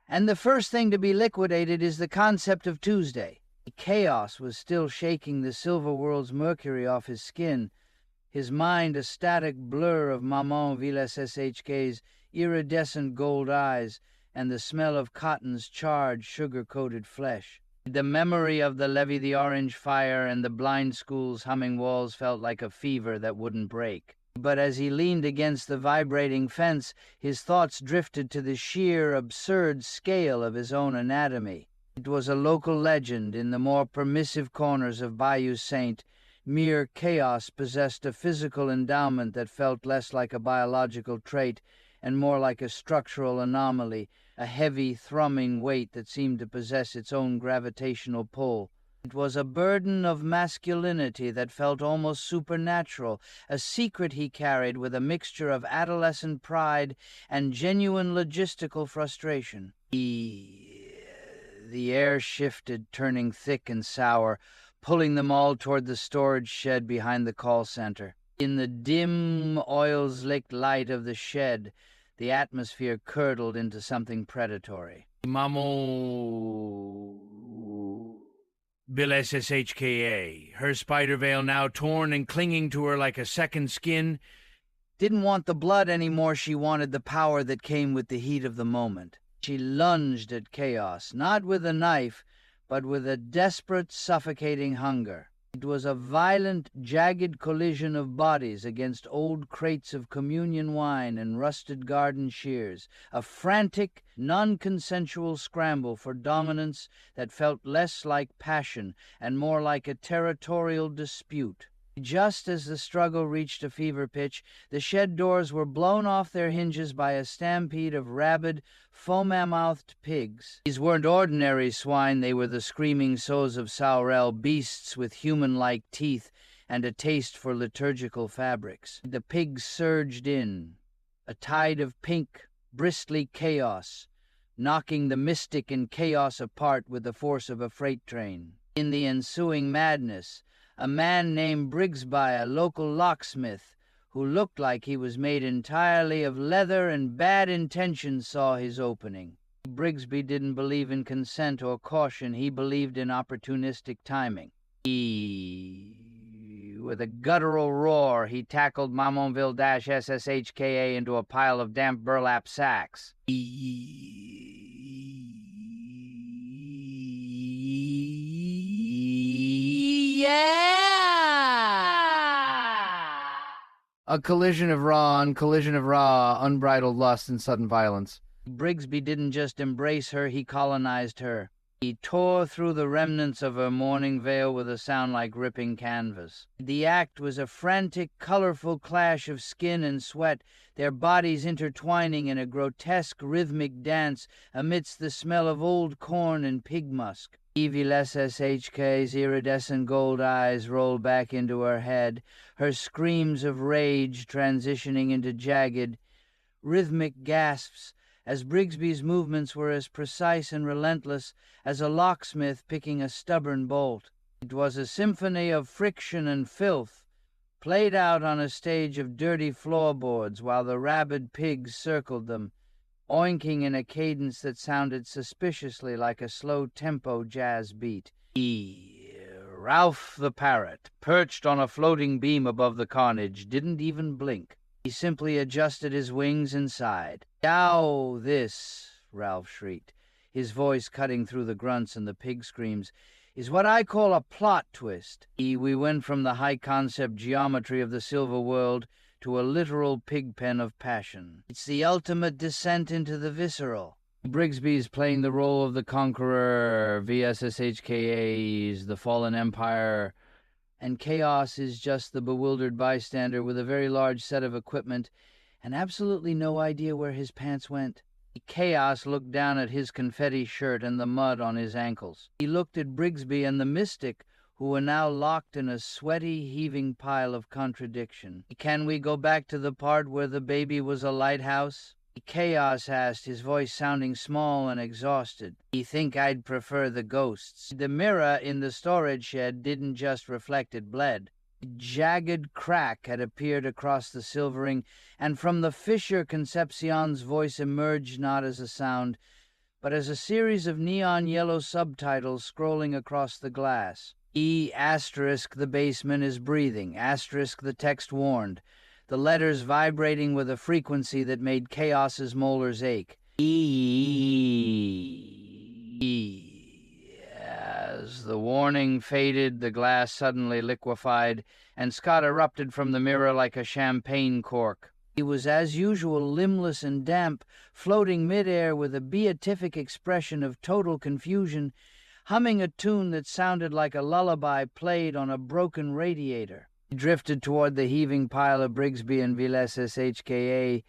And the first thing to be liquidated is the concept of Tuesday. Chaos was still shaking the silver world's mercury off his skin, his mind a static blur of Maman VSSHK's iridescent gold eyes and the smell of cotton's charred, sugar-coated flesh. The memory of the levee, the orange fire, and the blind school's humming walls felt like a fever that wouldn't break. But as he leaned against the vibrating fence, his thoughts drifted to the sheer, absurd scale of his own anatomy. It was a local legend in the more permissive corners of Bayou Saint. Mere chaos possessed a physical endowment that felt less like a biological trait and more like a structural anomaly, a heavy, thrumming weight that seemed to possess its own gravitational pull. It was a burden of masculinity that felt almost supernatural, a secret he carried with a mixture of adolescent pride and genuine logistical frustration. The air shifted, turning thick and sour, pulling them all toward the storage shed behind the call center. In the dim, oil-slicked light of the shed, the atmosphere curdled into something predatory. Mamo... Bill SSHKA, her spider veil now torn and clinging to her like a second skin. Didn't want the blood anymore, she wanted the power that came with the heat of the moment. She lunged at chaos, not with a knife, but with a desperate, suffocating hunger. It was a violent, jagged collision of bodies against old crates of communion wine and rusted garden shears, a frantic, non-consensual scramble for dominance that felt less like passion and more like a territorial dispute. Just as the struggle reached a fever pitch, the shed doors were blown off their hinges by a stampede of rabid, foam-mouthed pigs. These weren't ordinary swine, they were the screaming sows of Saurel, beasts with human-like teeth and a taste for liturgical fabrics. The pigs surged in, a tide of pink, bristly chaos, knocking the mystic and chaos apart with the force of a freight train. In the ensuing madness, a man named Brigsby, a local locksmith, who looked like he was made entirely of leather and bad intentions, saw his opening. Brigsby didn't believe in consent or caution, he believed in opportunistic timing. With a guttural roar, he tackled Mamonville-SSHKA into a pile of damp burlap sacks. A collision of raw on collision of raw, unbridled lust and sudden violence. Brigsby didn't just embrace her, he colonized her. He tore through the remnants of her mourning veil with a sound like ripping canvas. The act was a frantic, colorful clash of skin and sweat, their bodies intertwining in a grotesque, rhythmic dance amidst the smell of old corn and pig musk. Evil SSHK's iridescent gold eyes rolled back into her head, her screams of rage transitioning into jagged, rhythmic gasps as Brigsby's movements were as precise and relentless as a locksmith picking a stubborn bolt. It was a symphony of friction and filth, played out on a stage of dirty floorboards while the rabid pigs circled them, oinking in a cadence that sounded suspiciously like a slow-tempo jazz beat. Ralph the parrot, perched on a floating beam above the carnage, didn't even blink. He simply adjusted his wings and sighed. "Yow, this," Ralph shrieked, his voice cutting through the grunts and the pig screams, "is what I call a plot twist." We went from the high-concept geometry of the Silver World to a literal pigpen of passion. It's the ultimate descent into the visceral. Brigsby's playing the role of the conqueror, VSSHKA's The Fallen Empire, and Chaos is just the bewildered bystander with a very large set of equipment and absolutely no idea where his pants went. Chaos looked down at his confetti shirt and the mud on his ankles. He looked at Brigsby and the Mystic, who were now locked in a sweaty, heaving pile of contradiction. "Can we go back to the part where the baby was a lighthouse?" Chaos asked, his voice sounding small and exhausted. "You think I'd prefer the ghosts?" The mirror in the storage shed didn't just reflect, it bled. A jagged crack had appeared across the silvering, and from the fissure Concepcion's voice emerged not as a sound, but as a series of neon yellow subtitles scrolling across the glass. "E** the basement is breathing, ** the text warned, the letters vibrating with a frequency that made Chaos's molars ache. As the warning faded, the glass suddenly liquefied, and Scott erupted from the mirror like a champagne cork. He was, as usual, limbless and damp, floating midair with a beatific expression of total confusion, humming a tune that sounded like a lullaby played on a broken radiator. He drifted toward the heaving pile of Brigsby and VSSHKA,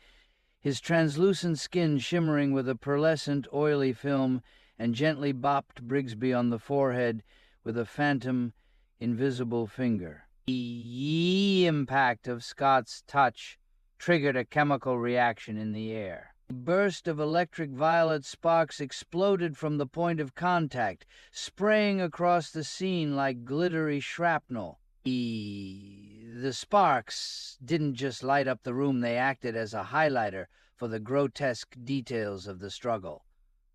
his translucent skin shimmering with a pearlescent, oily film, and gently bopped Brigsby on the forehead with a phantom, invisible finger. The impact of Scott's touch triggered a chemical reaction in the air. A burst of electric violet sparks exploded from the point of contact, spraying across the scene like glittery shrapnel. The sparks didn't just light up the room, they acted as a highlighter for the grotesque details of the struggle.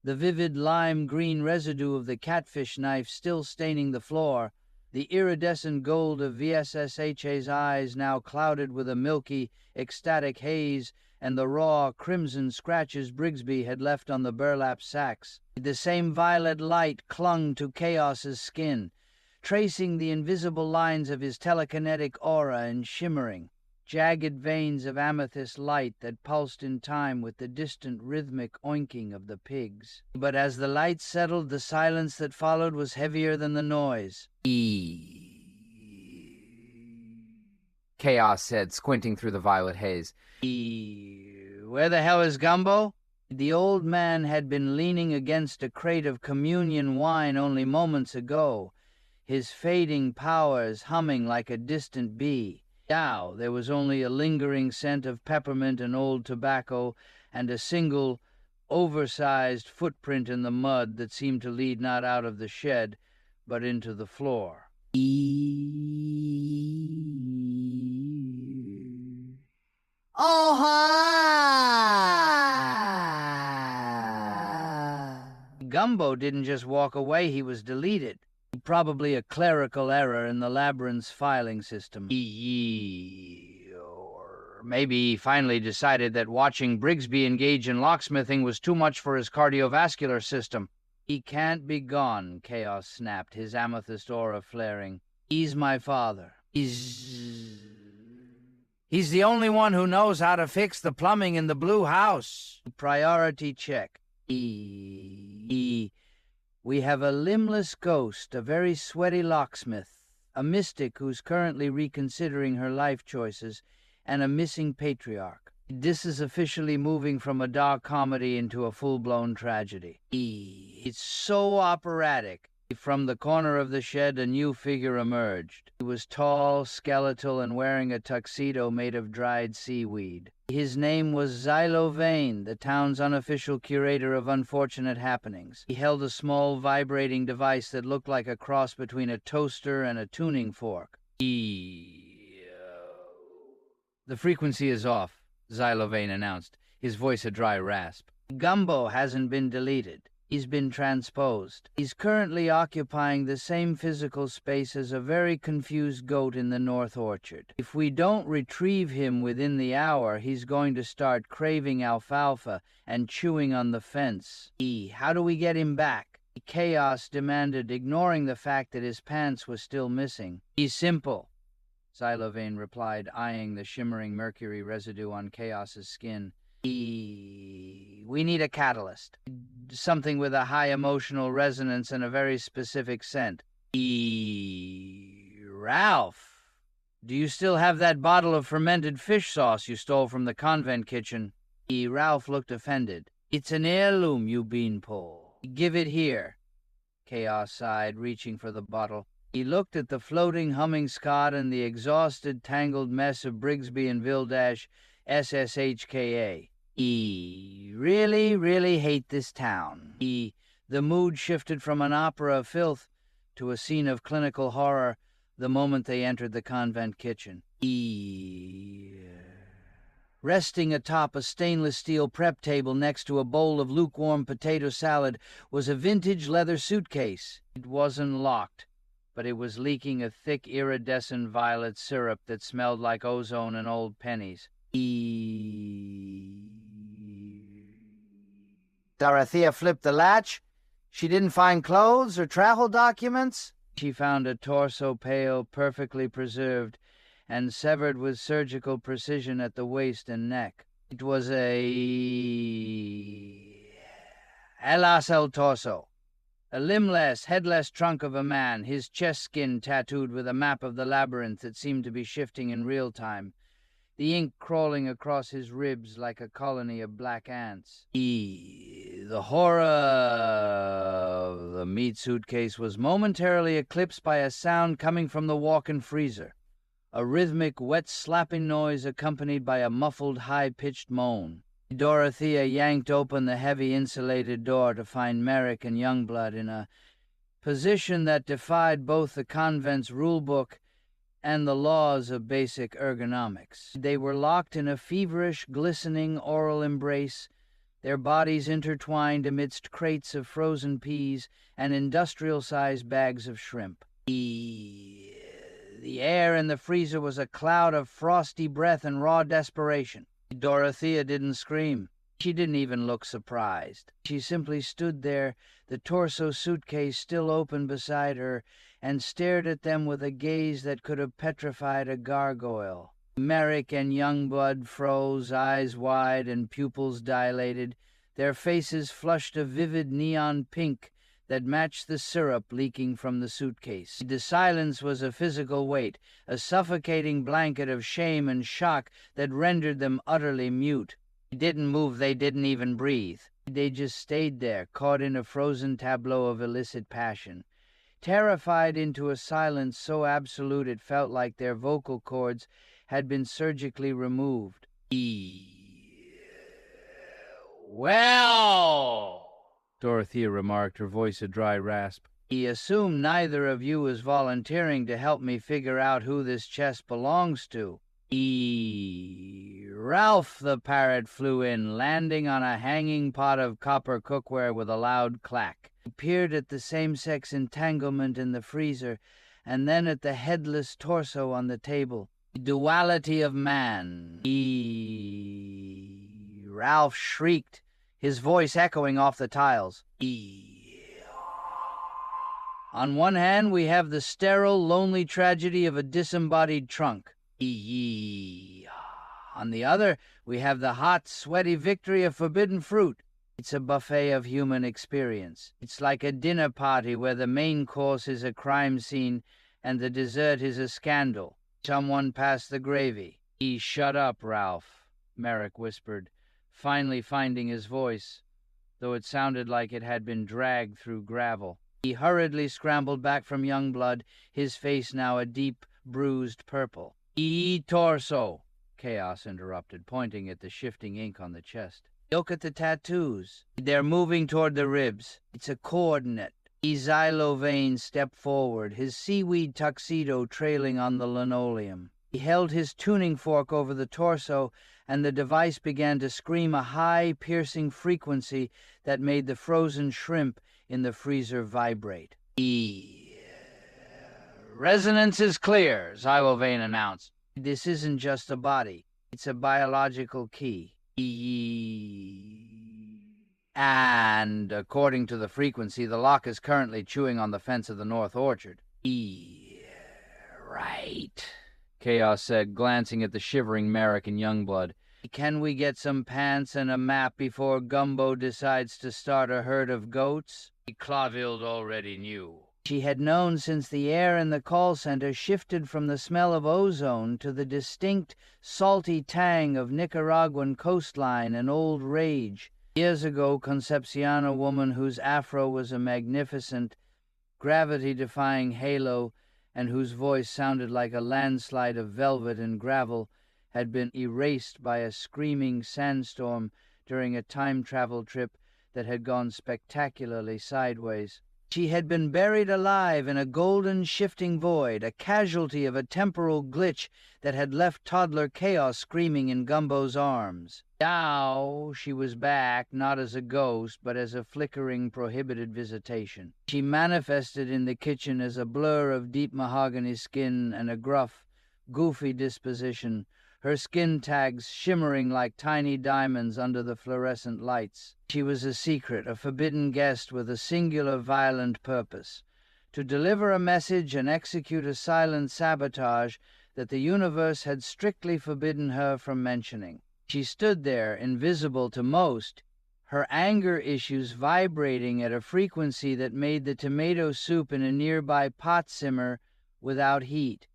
The vivid lime-green residue of the catfish knife still staining the floor, the iridescent gold of VSSHA's eyes now clouded with a milky, ecstatic haze, and the raw, crimson scratches Brigsby had left on the burlap sacks. The same violet light clung to Chaos's skin, tracing the invisible lines of his telekinetic aura and shimmering, jagged veins of amethyst light that pulsed in time with the distant rhythmic oinking of the pigs. But as the light settled, the silence that followed was heavier than the noise. Chaos said, squinting through the violet haze. Where the hell is Gumbo? The old man had been leaning against a crate of communion wine only moments ago, his fading powers humming like a distant bee. Now there was only a lingering scent of peppermint and old tobacco, and a single, oversized footprint in the mud that seemed to lead not out of the shed, but into the floor. Oh, Gumbo didn't just walk away, he was deleted. Probably a clerical error in the labyrinth's filing system. Or maybe he finally decided that watching Brigsby engage in locksmithing was too much for his cardiovascular system. "He can't be gone," Chaos snapped, his amethyst aura flaring. "He's my father. He's the only one who knows how to fix the plumbing in the blue house." Priority check. We have a limbless ghost, a very sweaty locksmith, a mystic who's currently reconsidering her life choices, and a missing patriarch. This is officially moving from a dark comedy into a full-blown tragedy. It's so operatic. From the corner of the shed, a new figure emerged. He was tall, skeletal, and wearing a tuxedo made of dried seaweed. His name was Xylovane, the town's unofficial curator of unfortunate happenings. He held a small vibrating device that looked like a cross between a toaster and a tuning fork. The frequency is off, Xylovane announced, his voice a dry rasp. Gumbo hasn't been deleted. He's been transposed. He's currently occupying the same physical space as a very confused goat in the North Orchard. If we don't retrieve him within the hour, he's going to start craving alfalfa and chewing on the fence. How do we get him back? Chaos demanded, ignoring the fact that his pants was still missing. He's simple, Xylovane replied, eyeing the shimmering mercury residue on Chaos's skin. We need a catalyst. Something with a high emotional resonance and a very specific scent. Ralph, do you still have that bottle of fermented fish sauce you stole from the convent kitchen? Ralph looked offended. It's an heirloom, you beanpole. Give it here. Chaos sighed, reaching for the bottle. He looked at the floating, humming Scot and the exhausted, tangled mess of Brigsby and Vildash SSHKA. Really hate this town. The mood shifted from an opera of filth to a scene of clinical horror the moment they entered the convent kitchen. Resting atop a stainless steel prep table next to a bowl of lukewarm potato salad was a vintage leather suitcase. It wasn't locked, but it was leaking a thick iridescent violet syrup that smelled like ozone and old pennies. Dorothea flipped the latch. She didn't find clothes or travel documents. She found a torso pale, perfectly preserved, and severed with surgical precision at the waist and neck. It was Alas el torso. A limbless, headless trunk of a man, his chest skin tattooed with a map of the labyrinth that seemed to be shifting in real time, the ink crawling across his ribs like a colony of black ants. The horror of the meat suitcase was momentarily eclipsed by a sound coming from the walk-in freezer, a rhythmic, wet slapping noise accompanied by a muffled, high-pitched moan. Dorothea yanked open the heavy insulated door to find Merrick and Youngblood in a position that defied both the convent's rulebook and the laws of basic ergonomics. They were locked in a feverish, glistening oral embrace, their bodies intertwined amidst crates of frozen peas and industrial-sized bags of shrimp. The air in the freezer was a cloud of frosty breath and raw desperation. Dorothea didn't scream. She didn't even look surprised. She simply stood there, the torso suitcase still open beside her, and stared at them with a gaze that could have petrified a gargoyle. Merrick and Youngblood froze, eyes wide and pupils dilated, their faces flushed a vivid neon pink that matched the syrup leaking from the suitcase. The silence was a physical weight, a suffocating blanket of shame and shock that rendered them utterly mute. They didn't move, they didn't even breathe. They just stayed there, caught in a frozen tableau of illicit passion, terrified into a silence so absolute it felt like their vocal cords had been surgically removed. Well, Dorothea remarked, her voice a dry rasp. I assume neither of you is volunteering to help me figure out who this chest belongs to. Ralph the parrot flew in, landing on a hanging pot of copper cookware with a loud clack. He peered at the same-sex entanglement in the freezer, and then at the headless torso on the table. Duality of man. Ralph shrieked, his voice echoing off the tiles. On one hand, we have the sterile, lonely tragedy of a disembodied trunk. On the other, we have the hot, sweaty victory of forbidden fruit. It's a buffet of human experience. It's like a dinner party where the main course is a crime scene and the dessert is a scandal. Someone pass the gravy. Shut up, Ralph, Merrick whispered, finally finding his voice, though it sounded like it had been dragged through gravel. He hurriedly scrambled back from Youngblood, his face now a deep, bruised purple. Torso, Chaos interrupted, pointing at the shifting ink on the chest. Look at the tattoos. They're moving toward the ribs. It's a coordinate. Xylovane stepped forward, his seaweed tuxedo trailing on the linoleum. He held his tuning fork over the torso, and the device began to scream a high, piercing frequency that made the frozen shrimp in the freezer vibrate. Resonance is clear, Xylovane announced. This isn't just a body. It's a biological key. And, according to the frequency, the lock is currently chewing on the fence of the North Orchard. Right, Chaos said, glancing at the shivering Merrick and Youngblood. Can we get some pants and a map before Gumbo decides to start a herd of goats? Clavild already knew. She had known since the air in the call center shifted from the smell of ozone to the distinct, salty tang of Nicaraguan coastline and old rage. Years ago, Concepcion, a woman whose afro was a magnificent, gravity-defying halo and whose voice sounded like a landslide of velvet and gravel, had been erased by a screaming sandstorm during a time-travel trip that had gone spectacularly sideways. She had been buried alive in a golden shifting void, a casualty of a temporal glitch that had left toddler Chaos screaming in Gumbo's arms. Now she was back, not as a ghost, but as a flickering, prohibited visitation. She manifested in the kitchen as a blur of deep mahogany skin and a gruff, goofy disposition, her skin tags shimmering like tiny diamonds under the fluorescent lights. She was a secret, a forbidden guest with a singular violent purpose, to deliver a message and execute a silent sabotage that the universe had strictly forbidden her from mentioning. She stood there, invisible to most, her anger issues vibrating at a frequency that made the tomato soup in a nearby pot simmer without heat.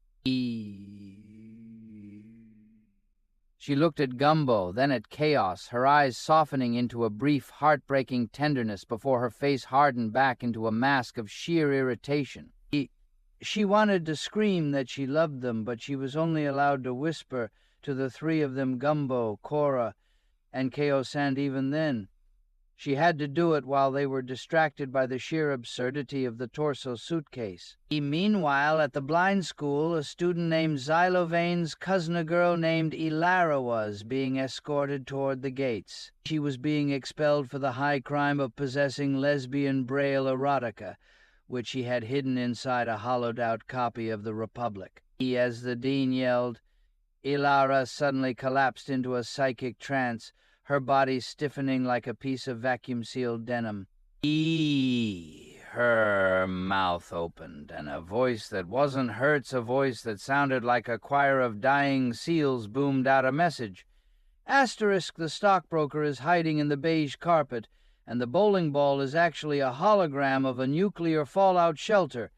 She looked at Gumbo, then at Chaos, her eyes softening into a brief, heartbreaking tenderness before her face hardened back into a mask of sheer irritation. She wanted to scream that she loved them, but she was only allowed to whisper to the three of them, Gumbo, Cora, and Chaos, and even then, she had to do it while they were distracted by the sheer absurdity of the torso suitcase. Meanwhile, at the blind school, a student named Xylovane's cousin, a girl named Ilara, was being escorted toward the gates. She was being expelled for the high crime of possessing lesbian Braille erotica, which she had hidden inside a hollowed-out copy of the Republic. As the dean yelled, Ilara suddenly collapsed into a psychic trance, her body stiffening like a piece of vacuum-sealed denim. Her mouth opened, and a voice that wasn't Hertz, a voice that sounded like a choir of dying seals, boomed out a message. Asterisk, the stockbroker is hiding in the beige carpet, and the bowling ball is actually a hologram of a nuclear fallout shelter.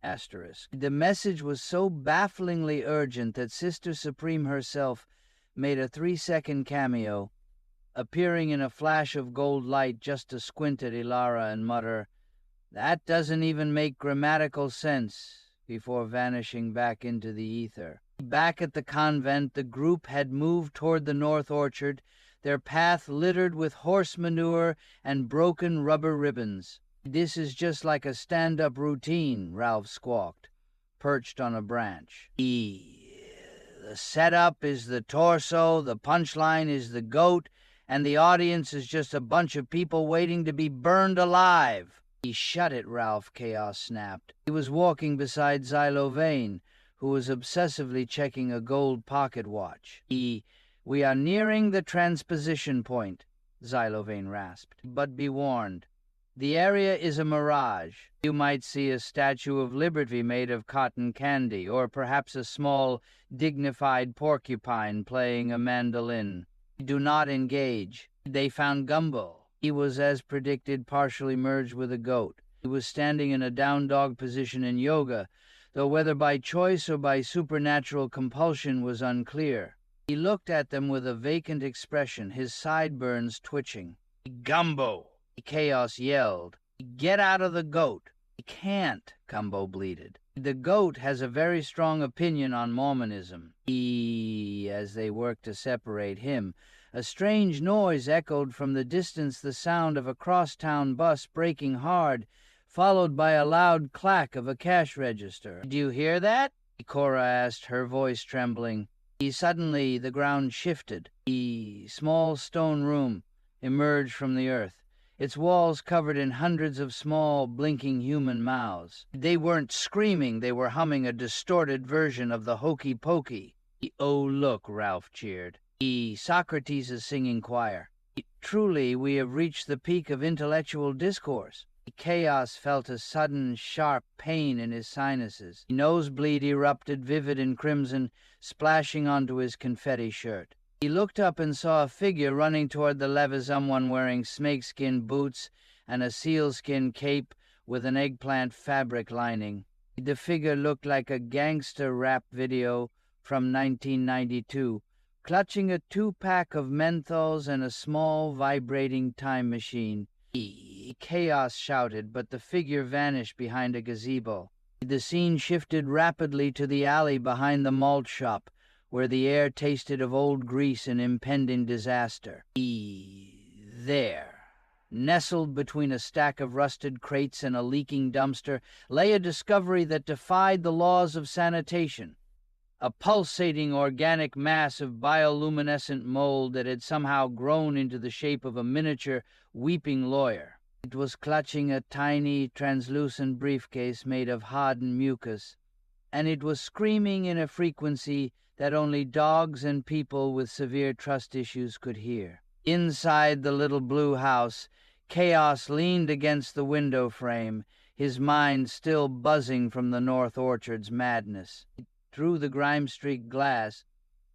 Asterisk. The message was so bafflingly urgent that Sister Supreme herself made a 3-second cameo, appearing in a flash of gold light just to squint at Ilara and mutter, "That doesn't even make grammatical sense," before vanishing back into the ether. Back at the convent, the group had moved toward the North Orchard, their path littered with horse manure and broken rubber ribbons. "This is just like a stand-up routine," Ralph squawked, perched on a branch. The setup is the torso, the punchline is the goat, and the audience is just a bunch of people waiting to be burned alive. Shut it, Ralph, Chaos snapped. He was walking beside Xylovane, who was obsessively checking a gold pocket watch. We are nearing the transposition point, Xylovane rasped. But be warned, the area is a mirage. You might see a Statue of Liberty made of cotton candy, or perhaps a small, dignified porcupine playing a mandolin. Do not engage. They found Gumbo. He was, as predicted, partially merged with a goat. He was standing in a down dog position in yoga, though whether by choice or by supernatural compulsion was unclear. He looked at them with a vacant expression, his sideburns twitching. "Gumbo!" Chaos yelled. Get out of the goat. He can't, Gumbo bleated. The goat has a very strong opinion on Mormonism. As they worked to separate him, a strange noise echoed from the distance, the sound of a crosstown bus braking hard, followed by a loud clack of a cash register. "Do you hear that?" Cora asked, her voice trembling. Suddenly the ground shifted. A small stone room emerged from the earth, its walls covered in hundreds of small, blinking human mouths. They weren't screaming, they were humming a distorted version of the Hokey Pokey. "Oh, look," Ralph cheered. Socrates' singing choir. Truly, we have reached the peak of intellectual discourse. Chaos felt a sudden, sharp pain in his sinuses. Nosebleed erupted, vivid and crimson, splashing onto his confetti shirt. He looked up and saw a figure running toward the levee, someone wearing snakeskin boots and a sealskin cape with an eggplant fabric lining. The figure looked like a gangster rap video from 1992, clutching a 2-pack of menthols and a small, vibrating time machine. Chaos shouted, but the figure vanished behind a gazebo. The scene shifted rapidly to the alley behind the malt shop, where the air tasted of old grease and impending disaster. There, nestled between a stack of rusted crates and a leaking dumpster, lay a discovery that defied the laws of sanitation. A pulsating organic mass of bioluminescent mold that had somehow grown into the shape of a miniature weeping lawyer. It was clutching a tiny, translucent briefcase made of hardened mucus, and it was screaming in a frequency that only dogs and people with severe trust issues could hear. Inside the little blue house, Chaos leaned against the window frame, his mind still buzzing from the North Orchard's madness. Through the grime-streaked glass,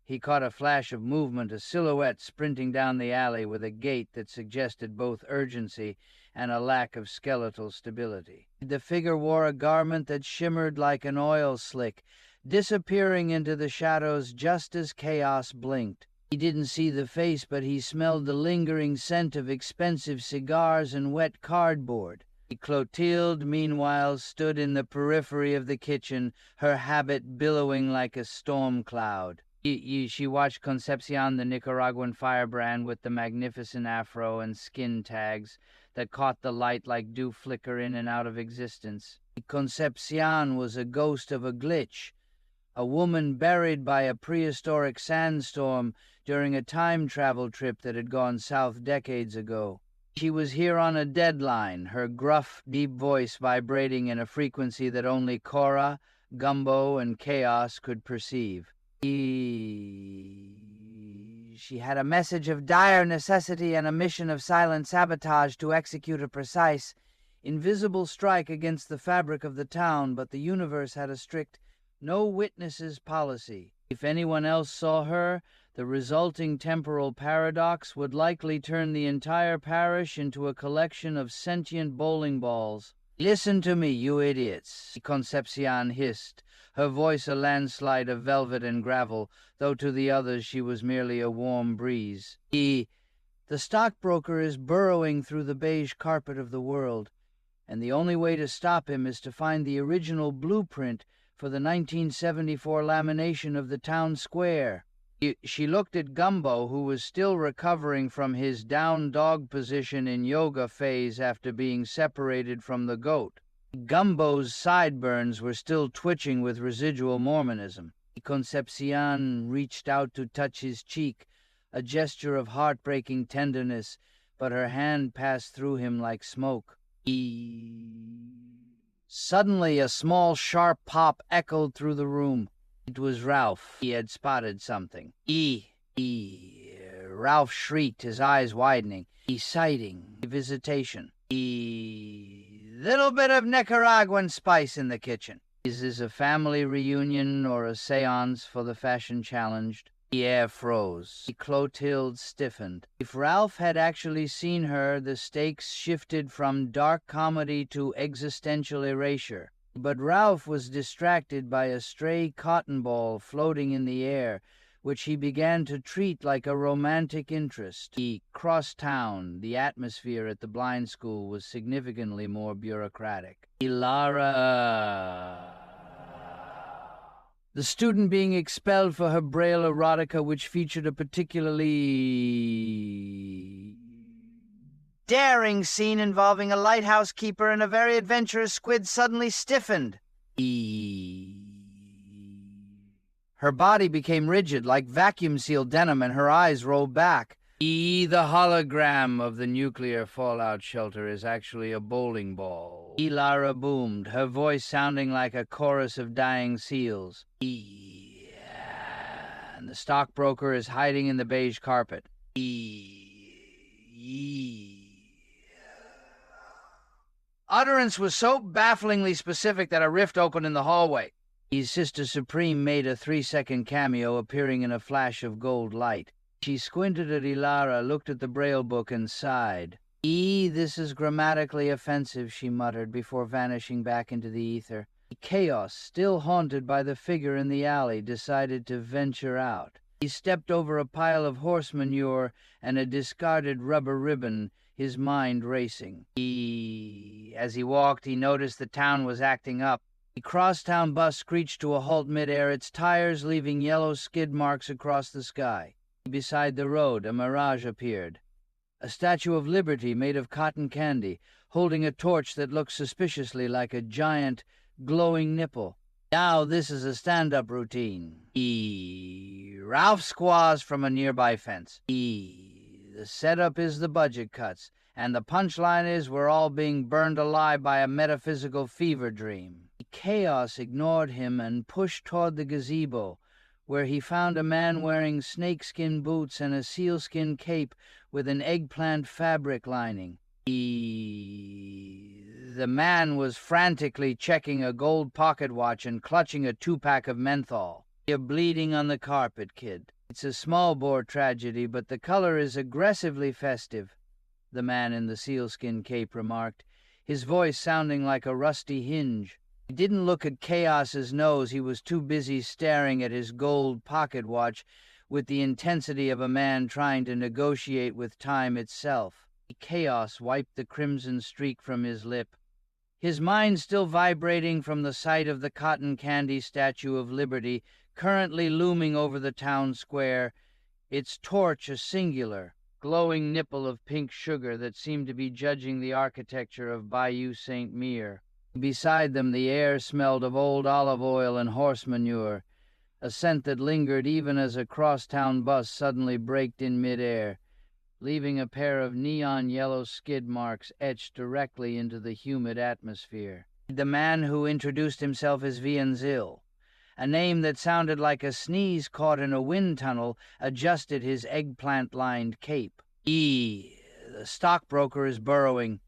he caught a flash of movement, a silhouette sprinting down the alley with a gait that suggested both urgency and a lack of skeletal stability. The figure wore a garment that shimmered like an oil slick, disappearing into the shadows just as Chaos blinked. He didn't see the face, but he smelled the lingering scent of expensive cigars and wet cardboard. Clotilde, meanwhile, stood in the periphery of the kitchen, her habit billowing like a storm cloud. She watched Concepcion, the Nicaraguan firebrand with the magnificent afro and skin tags that caught the light like dew flicker in and out of existence. Concepcion was a ghost of a glitch, a woman buried by a prehistoric sandstorm during a time travel trip that had gone south decades ago. She was here on a deadline, her gruff, deep voice vibrating in a frequency that only Cora, Gumbo, and Chaos could perceive. She had a message of dire necessity and a mission of silent sabotage to execute a precise, invisible strike against the fabric of the town, but the universe had a strict no witnesses policy. If anyone else saw her, the resulting temporal paradox would likely turn the entire parish into a collection of sentient bowling balls. "Listen to me, you idiots," Concepcion hissed, her voice a landslide of velvet and gravel, though to the others she was merely a warm breeze. The stockbroker is burrowing through the beige carpet of the world, and the only way to stop him is to find the original blueprint for the 1974 lamination of the town square. She looked at Gumbo, who was still recovering from his down dog position in yoga phase after being separated from the goat. Gumbo's sideburns were still twitching with residual Mormonism. Concepcion reached out to touch his cheek, a gesture of heartbreaking tenderness, but her hand passed through him like smoke. Suddenly a small, sharp pop echoed through the room. It was Ralph. He had spotted something. Ralph shrieked, his eyes widening. Sighting, visitation. Little bit of Nicaraguan spice in the kitchen. Is this a family reunion or a seance for the fashion-challenged? The air froze. Clotilde stiffened. If Ralph had actually seen her, the stakes shifted from dark comedy to existential erasure. But Ralph was distracted by a stray cotton ball floating in the air, which he began to treat like a romantic interest. He crossed town. The atmosphere at the blind school was significantly more bureaucratic. Ilara. The student being expelled for her Braille erotica, which featured a particularly daring scene involving a lighthouse keeper and a very adventurous squid suddenly stiffened. Her body became rigid like vacuum-sealed denim, and her eyes rolled back. The hologram of the nuclear fallout shelter is actually a bowling ball. Lara boomed, her voice sounding like a chorus of dying seals. And the stockbroker is hiding in the beige carpet. Utterance was so bafflingly specific that a rift opened in the hallway. His Sister Supreme made a 3-second cameo, appearing in a flash of gold light. She squinted at Ilara, looked at the Braille book, and sighed. This is grammatically offensive," she muttered before vanishing back into the ether. Chaos, still haunted by the figure in the alley, decided to venture out. He stepped over a pile of horse manure and a discarded rubber ribbon, his mind racing. As he walked, he noticed the town was acting up. The crosstown bus screeched to a halt midair, its tires leaving yellow skid marks across the sky. Beside the road, a mirage appeared. A Statue of Liberty made of cotton candy, holding a torch that looked suspiciously like a giant, glowing nipple. Now this is a stand-up routine. Ralph squaws from a nearby fence. The setup is the budget cuts, and the punchline is we're all being burned alive by a metaphysical fever dream. Chaos ignored him and pushed toward the gazebo, where he found a man wearing snakeskin boots and a sealskin cape with an eggplant fabric lining. The man was frantically checking a gold pocket watch and clutching a 2-pack of menthol. "You're bleeding on the carpet, kid. It's a small-bore tragedy, but the color is aggressively festive," the man in the sealskin cape remarked, his voice sounding like a rusty hinge. He didn't look at Chaos's nose. He was too busy staring at his gold pocket watch with the intensity of a man trying to negotiate with time itself. Chaos wiped the crimson streak from his lip, his mind still vibrating from the sight of the cotton candy Statue of Liberty currently looming over the town square, its torch a singular, glowing nipple of pink sugar that seemed to be judging the architecture of Bayou St. Mere. Beside them the air smelled of old olive oil and horse manure, a scent that lingered even as a crosstown bus suddenly braked in midair, leaving a pair of neon yellow skid marks etched directly into the humid atmosphere. The man who introduced himself as Vienzil, a name that sounded like a sneeze caught in a wind tunnel, adjusted his eggplant-lined cape. The stockbroker is burrowing,"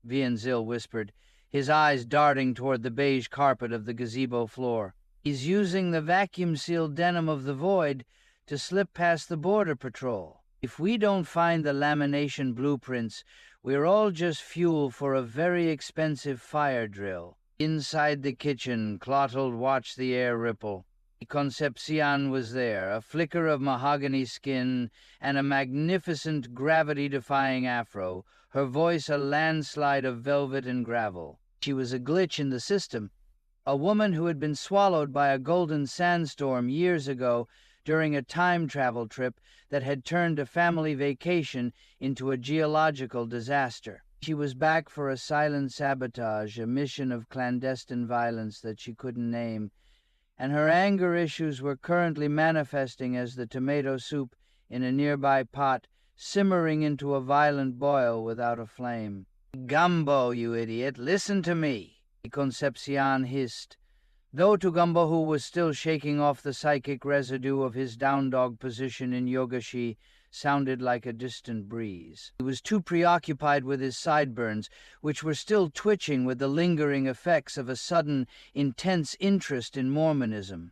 Vienzil whispered, his eyes darting toward the beige carpet of the gazebo floor. "He's using the vacuum-sealed denim of the void to slip past the border patrol. If we don't find the lamination blueprints, we're all just fuel for a very expensive fire drill." Inside the kitchen, Clotilde watched the air ripple. Concepcion was there, a flicker of mahogany skin and a magnificent gravity-defying afro, her voice a landslide of velvet and gravel. She was a glitch in the system, a woman who had been swallowed by a golden sandstorm years ago during a time travel trip that had turned a family vacation into a geological disaster. She was back for a silent sabotage, a mission of clandestine violence that she couldn't name, and her anger issues were currently manifesting as the tomato soup in a nearby pot simmering into a violent boil without a flame. "Gumbo, you idiot, listen to me," Concepcion hissed, though to Gumbo, who was still shaking off the psychic residue of his down-dog position in Yogashi, sounded like a distant breeze. He was too preoccupied with his sideburns, which were still twitching with the lingering effects of a sudden, intense interest in Mormonism.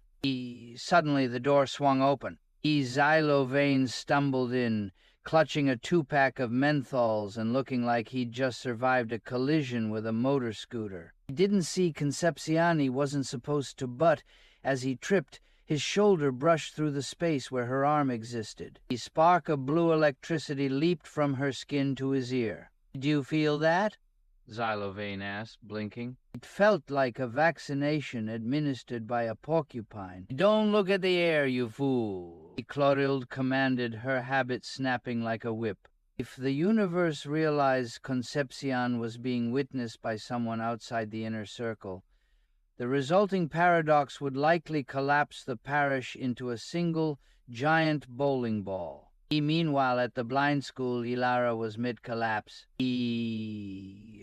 Suddenly the door swung open. Xylovane stumbled in, clutching a 2-pack of menthols and looking like he'd just survived a collision with a motor scooter. He didn't see Concepcion. He wasn't supposed to, but as he tripped, His shoulder brushed through the space where her arm existed. A spark of blue electricity leaped from her skin to his ear. "Do you feel that?" Xylovane asked, blinking. It felt like a vaccination administered by a porcupine. "Don't look at the air, you fool," Clotilde commanded, her habit snapping like a whip. If the universe realized Concepcion was being witnessed by someone outside the inner circle, the resulting paradox would likely collapse the parish into a single, giant bowling ball. Meanwhile, at the blind school, Ilara was mid-collapse.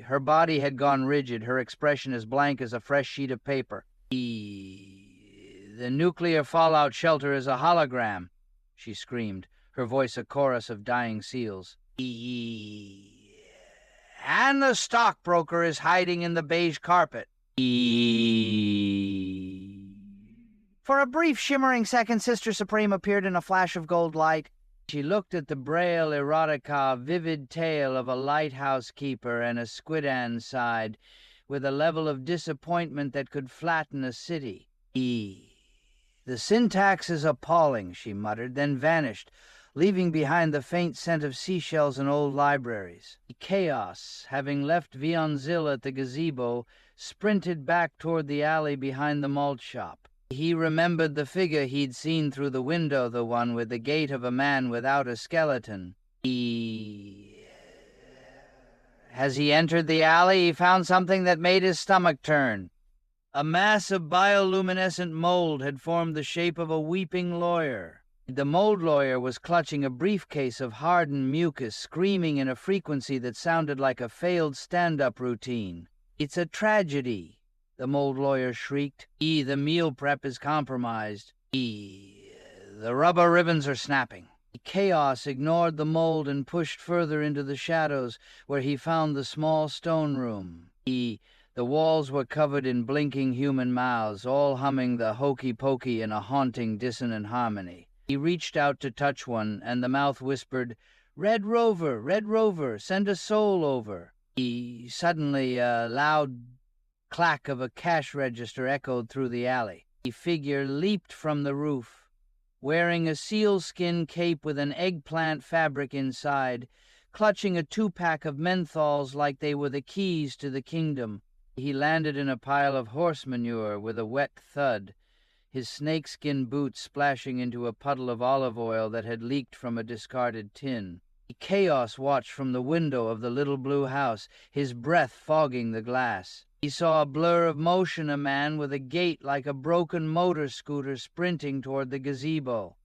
Her body had gone rigid, her expression as blank as a fresh sheet of paper. "The nuclear fallout shelter is a hologram," she screamed, her voice a chorus of dying seals. "And the stockbroker is hiding in the beige carpet." For a brief, shimmering second, Sister Supreme appeared in a flash of gold light. She looked at the Braille erotica vivid tale of a lighthouse keeper and a squidan side with a level of disappointment that could flatten a city. "The syntax is appalling," she muttered, then vanished, leaving behind the faint scent of seashells and old libraries. Chaos, having left Vionzil at the gazebo, sprinted back toward the alley behind the malt shop. He remembered the figure he'd seen through the window, the one with the gait of a man without a skeleton. As he entered the alley, he found something that made his stomach turn. A mass of bioluminescent mold had formed the shape of a weeping lawyer. The mold lawyer was clutching a briefcase of hardened mucus, screaming in a frequency that sounded like a failed stand-up routine. "It's a tragedy," the mold lawyer shrieked. The meal prep is compromised. The rubber ribbons are snapping." Chaos ignored the mold and pushed further into the shadows, where he found the small stone room. The walls were covered in blinking human mouths, all humming the hokey-pokey in a haunting, dissonant harmony. He reached out to touch one, and the mouth whispered, Red Rover, send a soul over." Suddenly, a loud clack of a cash register echoed through the alley. A figure leaped from the roof, wearing a sealskin cape with an eggplant fabric inside, clutching a 2-pack of menthols like they were the keys to the kingdom. He landed in a pile of horse manure with a wet thud, his snakeskin boots splashing into a puddle of olive oil that had leaked from a discarded tin. Chaos watched from the window of the little blue house, his breath fogging the glass. He saw a blur of motion, a man with a gait like a broken motor scooter sprinting toward the gazebo.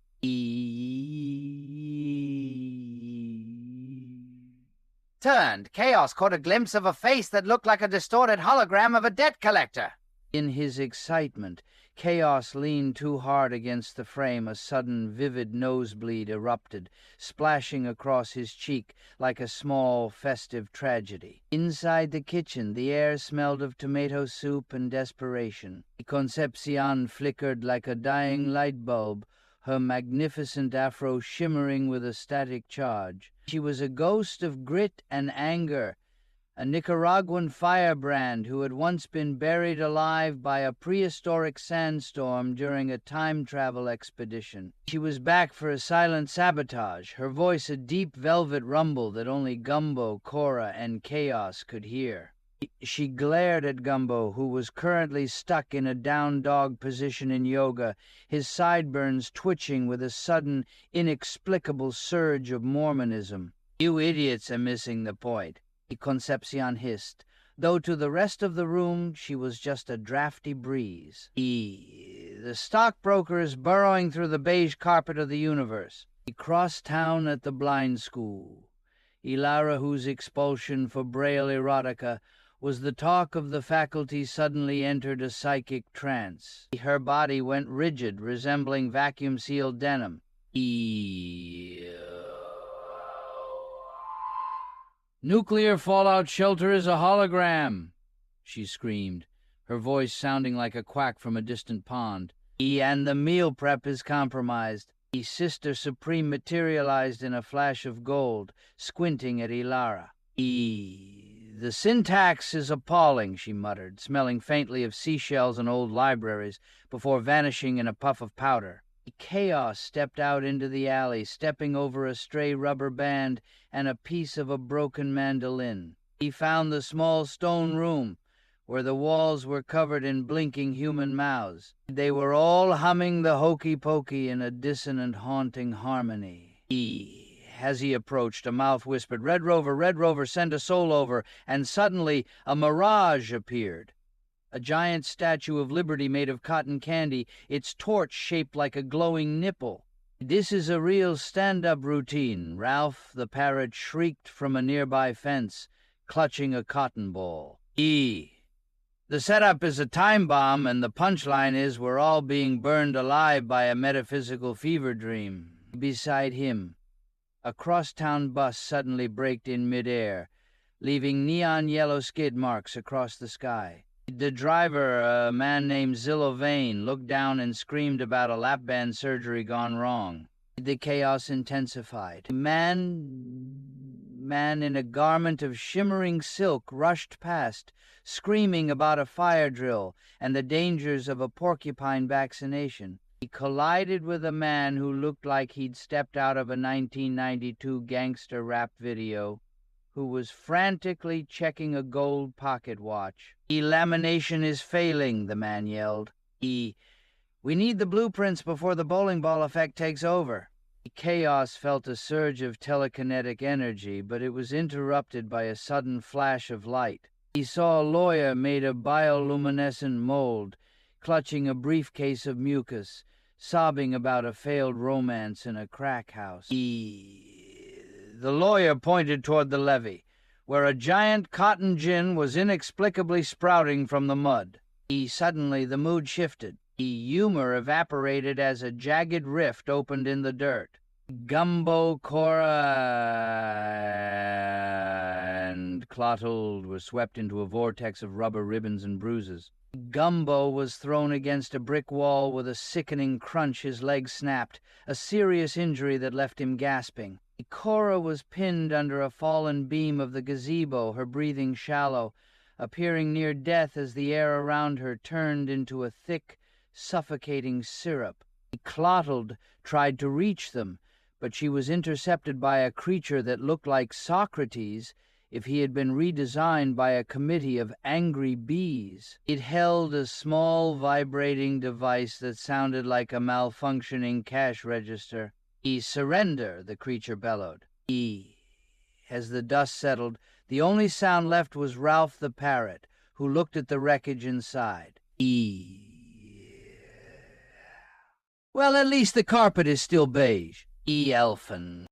Turned, Chaos caught a glimpse of a face that looked like a distorted hologram of a debt collector. In his excitement, Chaos leaned too hard against the frame. A sudden, vivid nosebleed erupted, splashing across his cheek like a small, festive tragedy. Inside the kitchen, the air smelled of tomato soup and desperation. Concepcion flickered like a dying light bulb, her magnificent afro shimmering with a static charge. She was a ghost of grit and anger, a Nicaraguan firebrand who had once been buried alive by a prehistoric sandstorm during a time travel expedition. She was back for a silent sabotage, her voice a deep velvet rumble that only Gumbo, Cora, and Chaos could hear. She glared at Gumbo, who was currently stuck in a down dog position in yoga, his sideburns twitching with a sudden, inexplicable surge of Mormonism. "You idiots are missing the point," Concepcion hissed, though to the rest of the room she was just a drafty breeze. The stockbroker is burrowing through the beige carpet of the universe. He crossed town at the blind school. Ilara, whose expulsion for Braille erotica was the talk of the faculty, suddenly entered a psychic trance. Her body went rigid, resembling vacuum-sealed denim. "Nuclear fallout shelter is a hologram," she screamed, her voice sounding like a quack from a distant pond. "And the meal prep is compromised." Sister Supreme materialized in a flash of gold, squinting at Ilara. The syntax is appalling, she muttered, smelling faintly of seashells and old libraries, before vanishing in a puff of powder. Chaos stepped out into the alley, stepping over a stray rubber band and a piece of a broken mandolin. He found the small stone room, where the walls were covered in blinking human mouths. They were all humming the hokey-pokey in a dissonant, haunting harmony. As he approached, a mouth whispered, Red Rover, send a soul over," and suddenly a mirage appeared. A giant statue of Liberty made of cotton candy, its torch shaped like a glowing nipple. "This is a real stand-up routine," Ralph the parrot shrieked from a nearby fence, clutching a cotton ball. The setup is a time bomb, and the punchline is we're all being burned alive by a metaphysical fever dream. Beside him, a crosstown bus suddenly braked in midair, leaving neon yellow skid marks across the sky. The driver, a man named Zillow Vane, looked down and screamed about a lap band surgery gone wrong. The chaos intensified. A man in a garment of shimmering silk rushed past, screaming about a fire drill and the dangers of a porcupine vaccination. He collided with a man who looked like he'd stepped out of a 1992 gangster rap video, who was frantically checking a gold pocket watch. "Lamination is failing," the man yelled. "We need the blueprints before the bowling ball effect takes over." Chaos felt a surge of telekinetic energy, but it was interrupted by a sudden flash of light. He saw a lawyer made of bioluminescent mold, clutching a briefcase of mucus, sobbing about a failed romance in a crack house. The lawyer pointed toward the levee, where a giant cotton gin was inexplicably sprouting from the mud. Suddenly the mood shifted. Humor evaporated as a jagged rift opened in the dirt. Gumbo, Cora, and Clothold were swept into a vortex of rubber ribbons and bruises. Gumbo was thrown against a brick wall with a sickening crunch. His leg snapped, a serious injury that left him gasping. Cora was pinned under a fallen beam of the gazebo, her breathing shallow, appearing near death as the air around her turned into a thick, suffocating syrup. Clothold tried to reach them, but she was intercepted by a creature that looked like Socrates if he had been redesigned by a committee of angry bees. It held a small vibrating device that sounded like a malfunctioning cash register. "Surrender," the creature bellowed. As the dust settled, the only sound left was Ralph the parrot, who looked at the wreckage inside. Well, at least the carpet is still beige. Elfin.